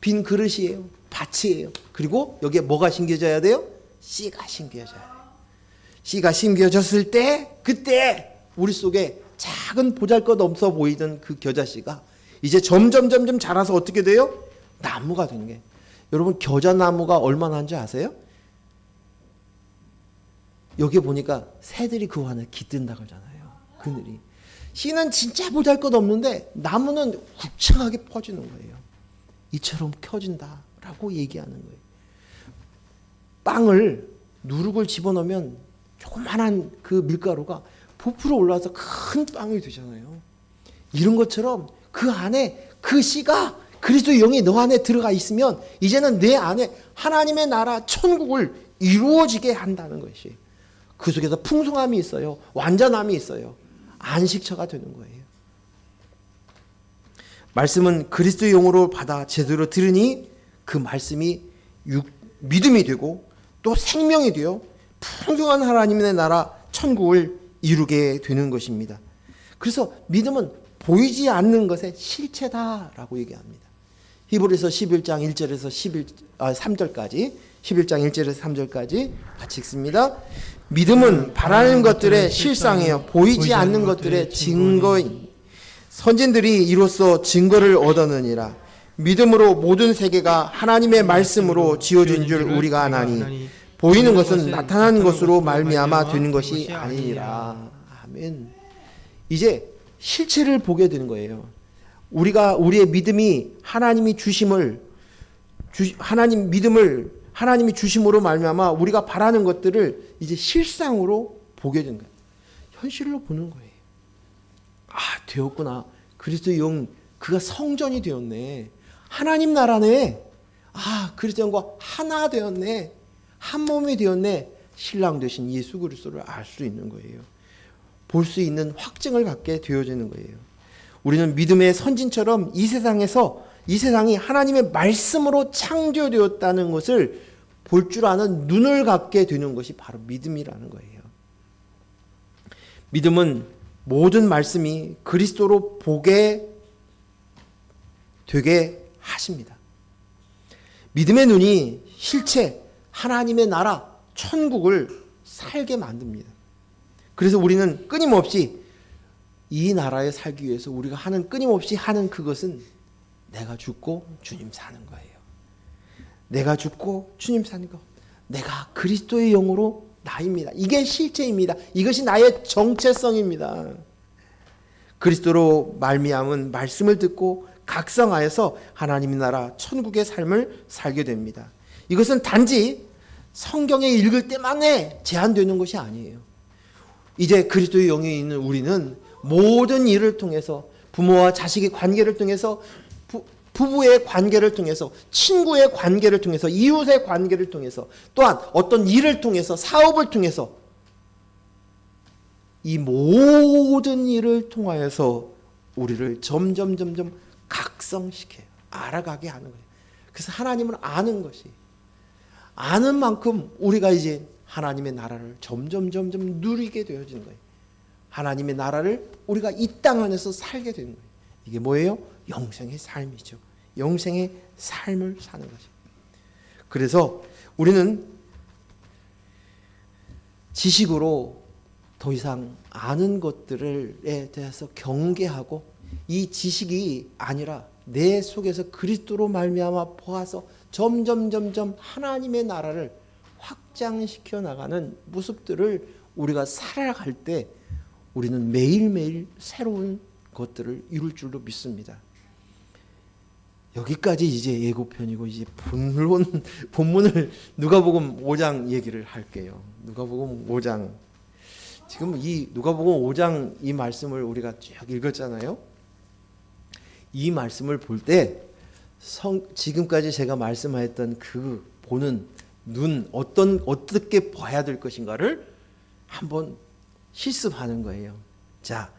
빈 그릇이에요. 밭이에요. 그리고 여기에 뭐가 심겨져야 돼요? 씨가 심겨져야 돼요. 씨가 심겨졌을 때 그때 우리 속에 작은 보잘것없어 보이던 그 겨자씨가 이제 점점 자라서 어떻게 돼요? 나무가 되는 게. 여러분 겨자나무가 얼마나 한지 아세요? 여기 보니까 새들이 그 안에 깃든다 그러잖아요. 그늘이. 씨는 진짜 보잘것없는데 나무는 굵직하게 퍼지는 거예요. 이처럼 켜진다라고 얘기하는 거예요. 빵을 누룩을 집어넣으면 조그만한 그 밀가루가 부풀어 올라와서 큰 빵이 되잖아요. 이런 것처럼 그 안에 그 씨가 그리스도의 영이 너 안에 들어가 있으면 이제는 내 안에 하나님의 나라 천국을 이루어지게 한다는 것이, 그 속에서 풍성함이 있어요. 완전함이 있어요. 안식처가 되는 거예요. 말씀은 그리스도의 영으로 받아 제대로 들으니 그 말씀이 믿음이 되고 또 생명이 되어 풍성한 하나님의 나라 천국을 이루게 되는 것입니다. 그래서 믿음은 보이지 않는 것의 실체다라고 얘기합니다. 히브리서 11장 1절에서 3절까지 11장 1절에서 3절까지 같이 읽습니다. 믿음은 바라는 것들의 실상이요 보이지 않는 것들의 증거인 선진들이 이로써 증거를 얻었느니라. 믿음으로 모든 세계가 하나님의 말씀으로 지어진 줄 우리가 아나니 보이는 것은 나타난 것으로 말미암아 되는 것이 아니니라. 아멘. 이제 실체를 보게 되는 거예요. 우리의 믿음이 하나님이 주심을 하나님이 주심으로 말미암아 우리가 바라는 것들을 이제 실상으로 보게 되는 거예요. 현실로 보는 거예요. 아, 되었구나. 그리스도의 영, 그가 성전이 되었네. 하나님 나라네. 아, 그리스도의 영과 하나 되었네. 한 몸이 되었네. 신랑 되신 예수 그리스도를 알 수 있는 거예요. 볼 수 있는 확증을 갖게 되어지는 거예요. 우리는 믿음의 선진처럼 이 세상이 하나님의 말씀으로 창조되었다는 것을 볼 줄 아는 눈을 갖게 되는 것이 바로 믿음이라는 거예요. 믿음은 모든 말씀이 그리스도로 보게 되게 하십니다. 믿음의 눈이 실체 하나님의 나라 천국을 살게 만듭니다. 그래서 우리는 끊임없이 이 나라에 살기 위해서 우리가 끊임없이 하는 그것은 내가 죽고 주님 사는 거예요. 내가 죽고 주님 사는 것. 내가 그리스도의 영으로 나입니다. 이게 실체입니다. 이것이 나의 정체성입니다. 그리스도로 말미암은 말씀을 듣고 각성하여서 하나님의 나라 천국의 삶을 살게 됩니다. 이것은 단지 성경에 읽을 때만에 제한되는 것이 아니에요. 이제 그리스도의 영에 있는 우리는 모든 일을 통해서 부모와 자식의 관계를 통해서 부부의 관계를 통해서 친구의 관계를 통해서 이웃의 관계를 통해서 또한 어떤 일을 통해서 사업을 통해서 이 모든 일을 통하여서 우리를 점점 각성시켜요. 알아가게 하는 거예요. 그래서 하나님을 아는 것이 아는 만큼 우리가 이제 하나님의 나라를 점점 누리게 되어지는 거예요. 하나님의 나라를 우리가 이 땅 안에서 살게 되는 거예요. 이게 뭐예요? 영생의 삶이죠. 영생의 삶을 사는 것입니다. 그래서 우리는 지식으로 더 이상 아는 것들에 대해서 경계하고 이 지식이 아니라 내 속에서 그리스도로 말미암아 보아서 점점 하나님의 나라를 확장시켜 나가는 모습들을 우리가 살아갈 때 우리는 매일매일 새로운 것들을 이룰 줄로 믿습니다. 여기까지 이제 예고편이고 이제 본문을 누가복음 5장 얘기를 할게요. 누가복음 5장. 지금 이 누가복음 5장 이 말씀을 우리가 쭉 읽었잖아요. 이 말씀을 볼 때 지금까지 제가 말씀하였던 그 보는 눈 어떻게 봐야 될 것인가를 한번 실습하는 거예요. 자,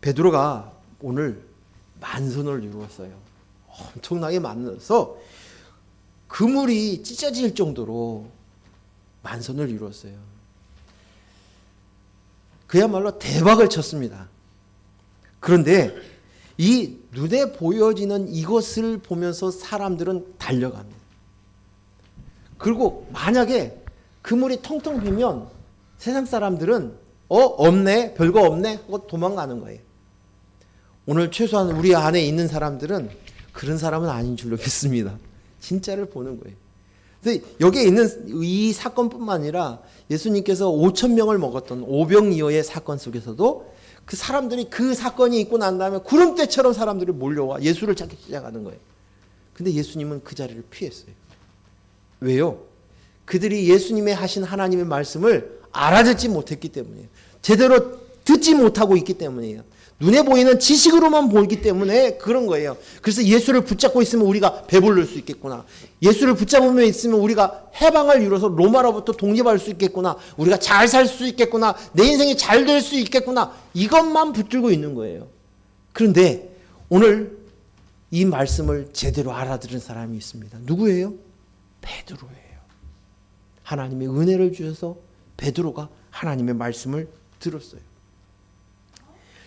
베드로가 오늘 만선을 이루었어요. 엄청나게 만나서 그물이 찢어질 정도로 만선을 이루었어요. 그야말로 대박을 쳤습니다. 그런데 이 눈에 보여지는 이것을 보면서 사람들은 달려갑니다. 그리고 만약에 그물이 텅텅 비면 세상 사람들은 없네, 별거 없네 하고 도망가는 거예요. 오늘 최소한 우리 안에 있는 사람들은 그런 사람은 아닌 줄로 믿습니다. 진짜를 보는 거예요. 근데 여기에 있는 이 사건뿐만 아니라 예수님께서 5,000명을 먹었던 오병이어의 사건 속에서도 그 사람들이 그 사건이 있고 난 다음에 구름대처럼 사람들이 몰려와 예수를 찾기 시작하는 거예요. 근데 예수님은 그 자리를 피했어요. 왜요? 그들이 예수님의 하신 하나님의 말씀을 알아듣지 못했기 때문이에요. 제대로 듣지 못하고 있기 때문이에요. 눈에 보이는 지식으로만 보이기 때문에 그런 거예요. 그래서 예수를 붙잡고 있으면 우리가 배부를 수 있겠구나. 예수를 붙잡으면 있으면 우리가 해방을 이뤄서 로마로부터 독립할 수 있겠구나. 우리가 잘 살 수 있겠구나. 내 인생이 잘 될 수 있겠구나. 이것만 붙들고 있는 거예요. 그런데 오늘 이 말씀을 제대로 알아들은 사람이 있습니다. 누구예요? 베드로예요. 하나님의 은혜를 주셔서 베드로가 하나님의 말씀을 들었어요.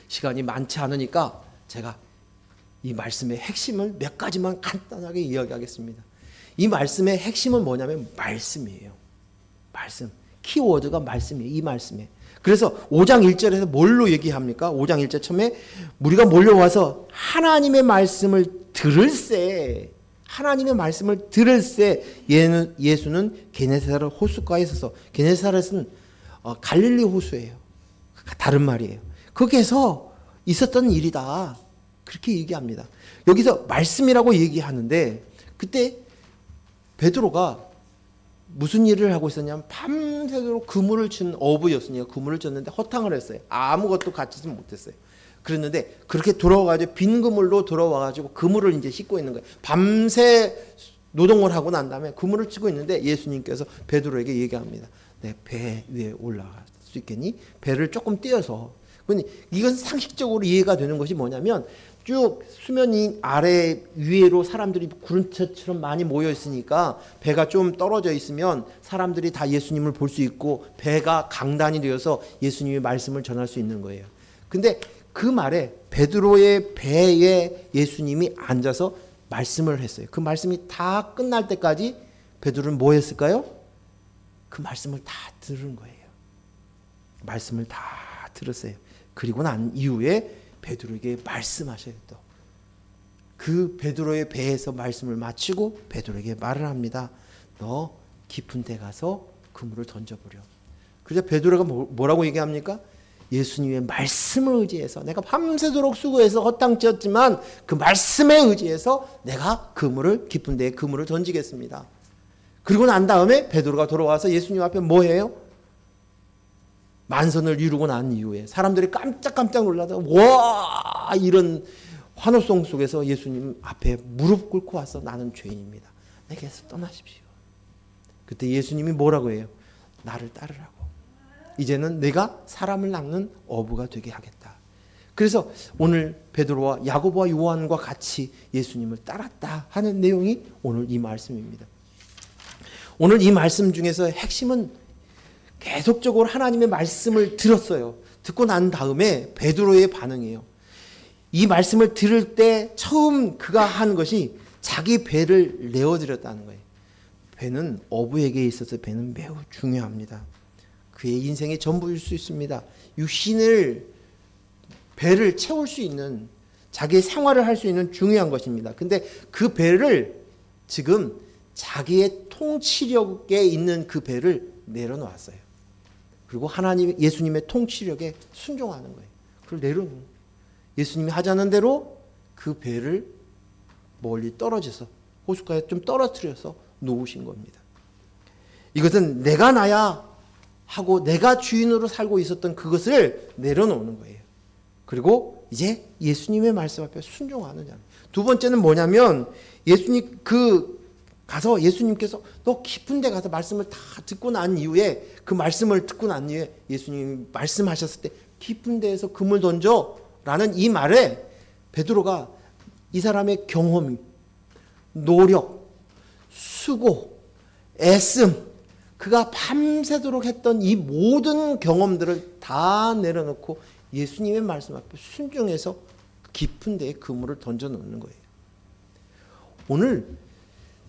시간이 많지 않으니까 제가 이 말씀의 핵심을 몇 가지만 간단하게 이야기하겠습니다. 이 말씀의 핵심은 뭐냐면 말씀이에요. 말씀. 키워드가 말씀이에요. 이 말씀에. 그래서 5장 1절에서 뭘로 얘기합니까? 5장 1절 처음에 우리가 몰려와서 하나님의 말씀을 들을새 하나님의 말씀을 들을새 예수는 게네사렛 호숫가에 있어서 게네사렛은 갈릴리 호수예요. 다른 말이에요. 거기에서 있었던 일이다. 그렇게 얘기합니다. 여기서 말씀이라고 얘기하는데 그때 베드로가 무슨 일을 하고 있었냐면 밤새도록 그물을 친 어부였으니까 그물을 쳤는데 허탕을 했어요. 아무것도 갖지는 못했어요. 그랬는데 그렇게 돌아와가지고 빈 그물로 돌아와가지고 그물을 이제 씻고 있는 거예요. 밤새 노동을 하고 난 다음에 그물을 치고 있는데 예수님께서 베드로에게 얘기합니다. 내 배 위에 올라갈 수 있겠니? 배를 조금 띄어서. 이건 상식적으로 이해가 되는 것이 뭐냐면 쭉 수면이 아래 위로 사람들이 구름처럼 많이 모여 있으니까 배가 좀 떨어져 있으면 사람들이 다 예수님을 볼 수 있고 배가 강단이 되어서 예수님의 말씀을 전할 수 있는 거예요. 근데 그 말에 베드로의 배에 예수님이 앉아서 말씀을 했어요. 그 말씀이 다 끝날 때까지 베드로는 뭐 했을까요? 그 말씀을 다 들은 거예요. 말씀을 다 들었어요. 그리고 난 이후에 베드로에게 말씀하셔요. 또 그 베드로의 배에서 말씀을 마치고 베드로에게 말을 합니다. 너 깊은 데 가서 그물을 던져버려. 그래서 베드로가 뭐라고 얘기합니까? 예수님의 말씀을 의지해서 내가 밤새도록 수고해서 허탕치었지만 그 말씀에 의지해서 내가 그물을 깊은 데에 그물을 던지겠습니다. 그리고 난 다음에 베드로가 돌아와서 예수님 앞에 뭐 해요? 만선을 이루고 난 이후에 사람들이 깜짝깜짝 놀라서 와 이런 환호성 속에서 예수님 앞에 무릎 꿇고 와서 나는 죄인입니다. 내게서 떠나십시오. 그때 예수님이 뭐라고 해요? 나를 따르라고. 이제는 내가 사람을 낚는 어부가 되게 하겠다. 그래서 오늘 베드로와 야고보와 요한과 같이 예수님을 따랐다 하는 내용이 오늘 이 말씀입니다. 오늘 이 말씀 중에서 핵심은 계속적으로 하나님의 말씀을 들었어요. 듣고 난 다음에 베드로의 반응이에요. 이 말씀을 들을 때 처음 그가 한 것이 자기 배를 내어드렸다는 거예요. 배는 어부에게 있어서 배는 매우 중요합니다. 그의 인생의 전부일 수 있습니다. 육신을 배를 채울 수 있는 자기의 생활을 할 수 있는 중요한 것입니다. 근데 그 배를 지금 자기의 통치력에 있는 그 배를 내려놓았어요. 그리고 하나님 예수님의 통치력에 순종하는 거예요. 그걸 내려놓는 거예요. 예수님이 하자는 대로 그 배를 멀리 떨어져서 호숫가에 좀 떨어뜨려서 놓으신 겁니다. 이것은 내가 나야 하고 내가 주인으로 살고 있었던 그것을 내려놓는 거예요. 그리고 이제 예수님의 말씀 앞에 순종하는 자. 두 번째는 뭐냐면 예수님 가서 예수님께서 너 깊은 데 가서 말씀을 다 듣고 난 이후에 그 말씀을 듣고 난 이후에 예수님이 말씀하셨을 때 깊은 데에서 그물 던져 라는 이 말에 베드로가 이 사람의 경험, 노력, 수고, 애씀 그가 밤새도록 했던 이 모든 경험들을 다 내려놓고 예수님의 말씀 앞에 순종해서 깊은 데에 그물을 던져 놓는 거예요. 오늘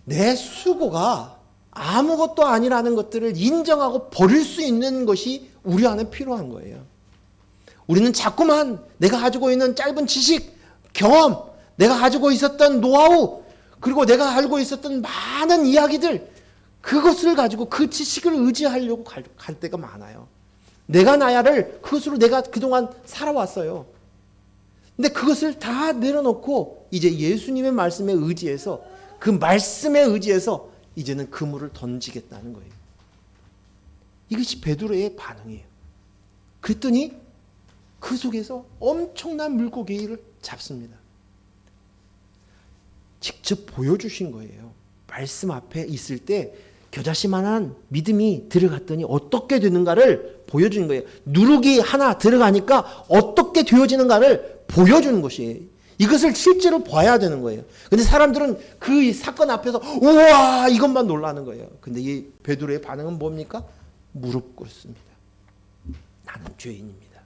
내 수고가 아무것도 아니라는 것들을 인정하고 버릴 수 있는 것이 우리 안에 필요한 거예요. 우리는 자꾸만 내가 가지고 있는 짧은 지식, 경험, 내가 가지고 있었던 노하우, 그리고 내가 알고 있었던 많은 이야기들, 그것을 가지고 그 지식을 의지하려고 갈 때가 많아요. 내가 나야를 그것으로 내가 그동안 살아왔어요. 근데 그것을 다 내려놓고 이제 예수님의 말씀에 의지해서 그 말씀에 의지해서 이제는 그물을 던지겠다는 거예요. 이것이 베드로의 반응이에요. 그랬더니 그 속에서 엄청난 물고기를 잡습니다. 직접 보여주신 거예요. 말씀 앞에 있을 때 겨자씨만한 믿음이 들어갔더니 어떻게 되는가를 보여주는 거예요. 누룩이 하나 들어가니까 어떻게 되어지는가를 보여주는 것이에요. 이것을 실제로 봐야 되는 거예요. 근데 사람들은 그 사건 앞에서 우와 이것만 놀라는 거예요. 근데 이 베드로의 반응은 뭡니까? 무릎 꿇습니다. 나는 죄인입니다.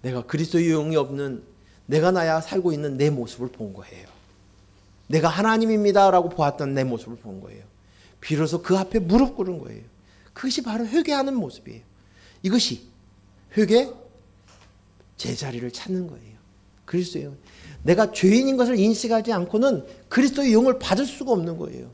내가 그리스도의 영이 없는 내가 나야 살고 있는 내 모습을 본 거예요. 내가 하나님입니다라고 보았던 내 모습을 본 거예요. 비로소 그 앞에 무릎 꿇은 거예요. 그것이 바로 회개하는 모습이에요. 이것이 회개 제자리를 찾는 거예요. 그리스도의 영. 내가 죄인인 것을 인식하지 않고는 그리스도의 영을 받을 수가 없는 거예요.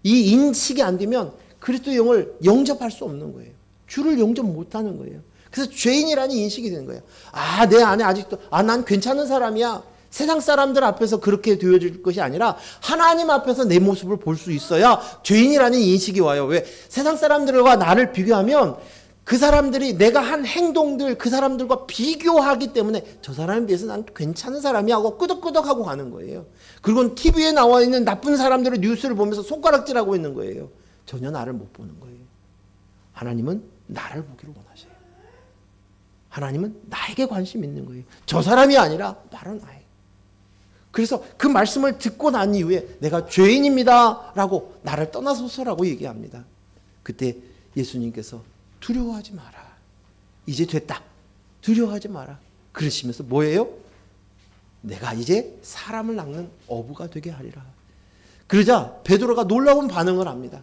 이 인식이 안 되면 그리스도의 영을 영접할 수 없는 거예요. 주를 영접 못하는 거예요. 그래서 죄인이라는 인식이 되는 거예요. 아, 내 안에 아직도 난 괜찮은 사람이야. 세상 사람들 앞에서 그렇게 되어질 것이 아니라 하나님 앞에서 내 모습을 볼 수 있어야 죄인이라는 인식이 와요. 왜? 세상 사람들과 나를 비교하면 그 사람들이 내가 한 행동들 그 사람들과 비교하기 때문에 저 사람에 비해서 난 괜찮은 사람이야 하고 끄덕끄덕하고 가는 거예요. 그리고 TV에 나와 있는 나쁜 사람들의 뉴스를 보면서 손가락질하고 있는 거예요. 전혀 나를 못 보는 거예요. 하나님은 나를 보기를 원하셔요. 하나님은 나에게 관심 있는 거예요. 저 사람이 아니라 바로 나예요. 그래서 그 말씀을 듣고 난 이후에 내가 죄인입니다 라고 나를 떠나소서라고 얘기합니다. 그때 예수님께서 두려워하지 마라. 이제 됐다. 두려워하지 마라. 그러시면서 뭐예요? 내가 이제 사람을 낚는 어부가 되게 하리라. 그러자 베드로가 놀라운 반응을 합니다.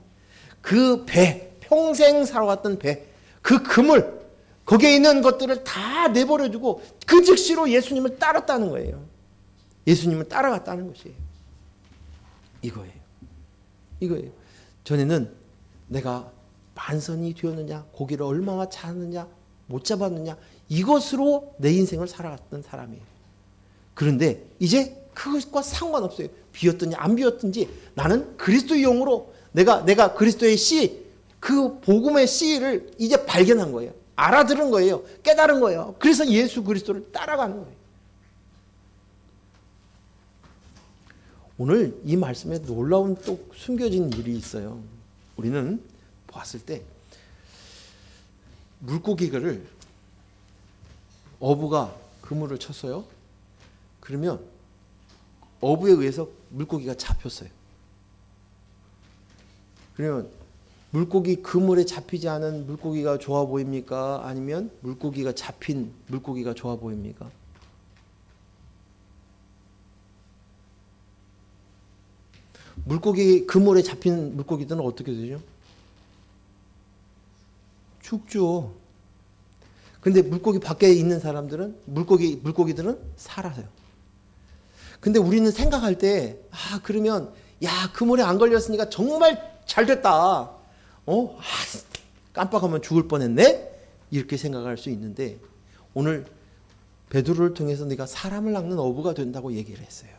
그 배, 평생 살아왔던 배, 그 그물, 거기에 있는 것들을 다 내버려두고 그 즉시로 예수님을 따랐다는 거예요. 예수님을 따라갔다는 것이에요. 이거예요. 전에는 내가 만선이 되었느냐, 고기를 얼마나 잡았느냐, 못 잡았느냐, 이것으로 내 인생을 살아갔던 사람이에요. 그런데 이제 그것과 상관없어요. 비었든지 안 비었든지 나는 그리스도의 영으로 내가 그리스도의 씨, 그 복음의 씨를 이제 발견한 거예요. 알아들은 거예요. 깨달은 거예요. 그래서 예수 그리스도를 따라가는 거예요. 오늘 이 말씀에 놀라운 또 숨겨진 일이 있어요. 우리는 보았을 때 물고기를 어부가 그물을 쳤어요. 그러면 어부에 의해서 물고기가 잡혔어요. 그러면 물고기 그물에 잡히지 않은 물고기가 좋아 보입니까? 아니면 물고기가 잡힌 물고기가 좋아 보입니까? 물고기 그물에 잡힌 물고기들은 어떻게 되죠? 죽죠. 근데 물고기 밖에 있는 사람들은 물고기들은 살아요. 근데 우리는 생각할 때 그러면 그물에 안 걸렸으니까 정말 잘 됐다. 깜빡하면 죽을 뻔했네. 이렇게 생각할 수 있는데 오늘 베드로를 통해서 네가 사람을 낚는 어부가 된다고 얘기를 했어요.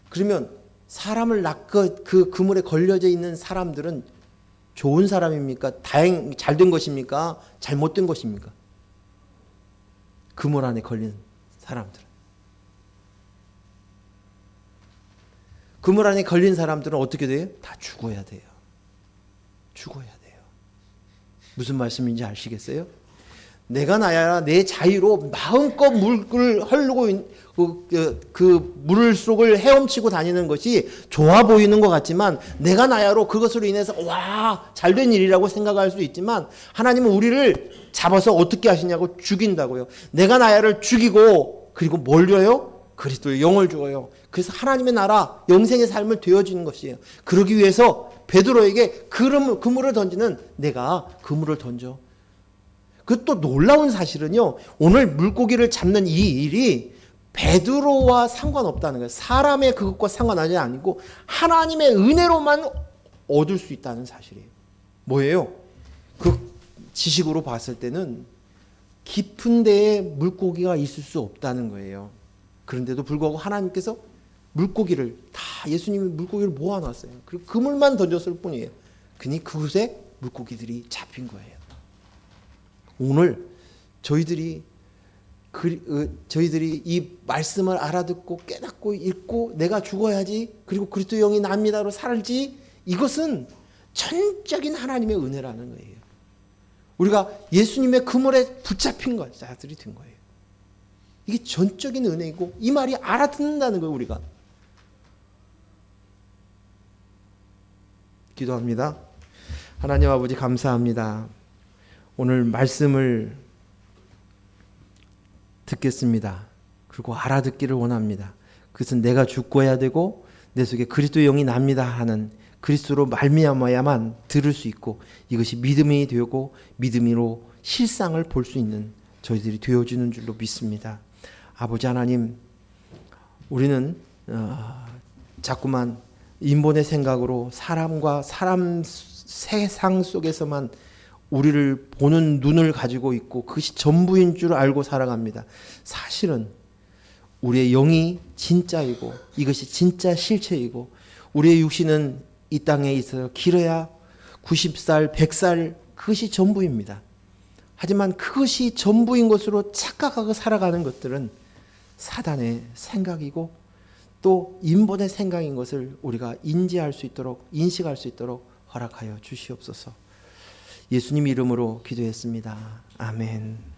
그러면 사람을 낚고 그 그물에 걸려져 있는 사람들은 좋은 사람입니까? 잘된 것입니까? 잘못된 것입니까? 그물 안에 걸린 사람들은. 그물 안에 걸린 사람들은 어떻게 돼요? 다 죽어야 돼요. 죽어야 돼요. 무슨 말씀인지 아시겠어요? 내가 나야 내 자유로 마음껏 물을 흐르고 그 물 속을 헤엄치고 다니는 것이 좋아 보이는 것 같지만 내가 나야로 그것으로 인해서 잘된 일이라고 생각할 수 있지만 하나님은 우리를 잡아서 어떻게 하시냐고 죽인다고요. 내가 나야를 죽이고 그리고 뭘 줘요? 그리스도의 영을 주어요. 그래서 하나님의 나라 영생의 삶을 되어주는 것이에요. 그러기 위해서 베드로에게 그물을 던지는 내가 그물을 던져. 그 또 놀라운 사실은요. 오늘 물고기를 잡는 이 일이 베드로와 상관없다는 거예요. 사람의 그것과 상관하지 아니고 하나님의 은혜로만 얻을 수 있다는 사실이에요. 뭐예요? 그 지식으로 봤을 때는 깊은 데에 물고기가 있을 수 없다는 거예요. 그런데도 불구하고 하나님께서 물고기를 예수님이 물고기를 모아놨어요. 그리고 그물만 던졌을 뿐이에요. 그니 그곳에 물고기들이 잡힌 거예요. 오늘 저희들이 이 말씀을 알아듣고 깨닫고 읽고 내가 죽어야지 그리고 그리스도 영이 납니다로 살지 이것은 전적인 하나님의 은혜라는 거예요. 우리가 예수님의 그물에 붙잡힌 자들이 된 거예요. 이게 전적인 은혜이고 이 말이 알아듣는다는 거예요. 우리가 기도합니다. 하나님 아버지 감사합니다. 오늘 말씀을 듣겠습니다. 그리고 알아듣기를 원합니다. 그것은 내가 죽어야 되고 내 속에 그리스도의 영이 납니다 하는 그리스도로 말미암아야만 들을 수 있고 이것이 믿음이 되고 믿음으로 실상을 볼 수 있는 저희들이 되어지는 줄로 믿습니다. 아버지 하나님, 우리는 자꾸만 인본의 생각으로 사람과 사람 세상 속에서만 우리를 보는 눈을 가지고 있고 그것이 전부인 줄 알고 살아갑니다. 사실은 우리의 영이 진짜이고 이것이 진짜 실체이고 우리의 육신은 이 땅에 있어 길어야 90살, 100살 그것이 전부입니다. 하지만 그것이 전부인 것으로 착각하고 살아가는 것들은 사단의 생각이고 또 인본의 생각인 것을 우리가 인지할 수 있도록 인식할 수 있도록 허락하여 주시옵소서. 예수님 이름으로 기도했습니다. 아멘.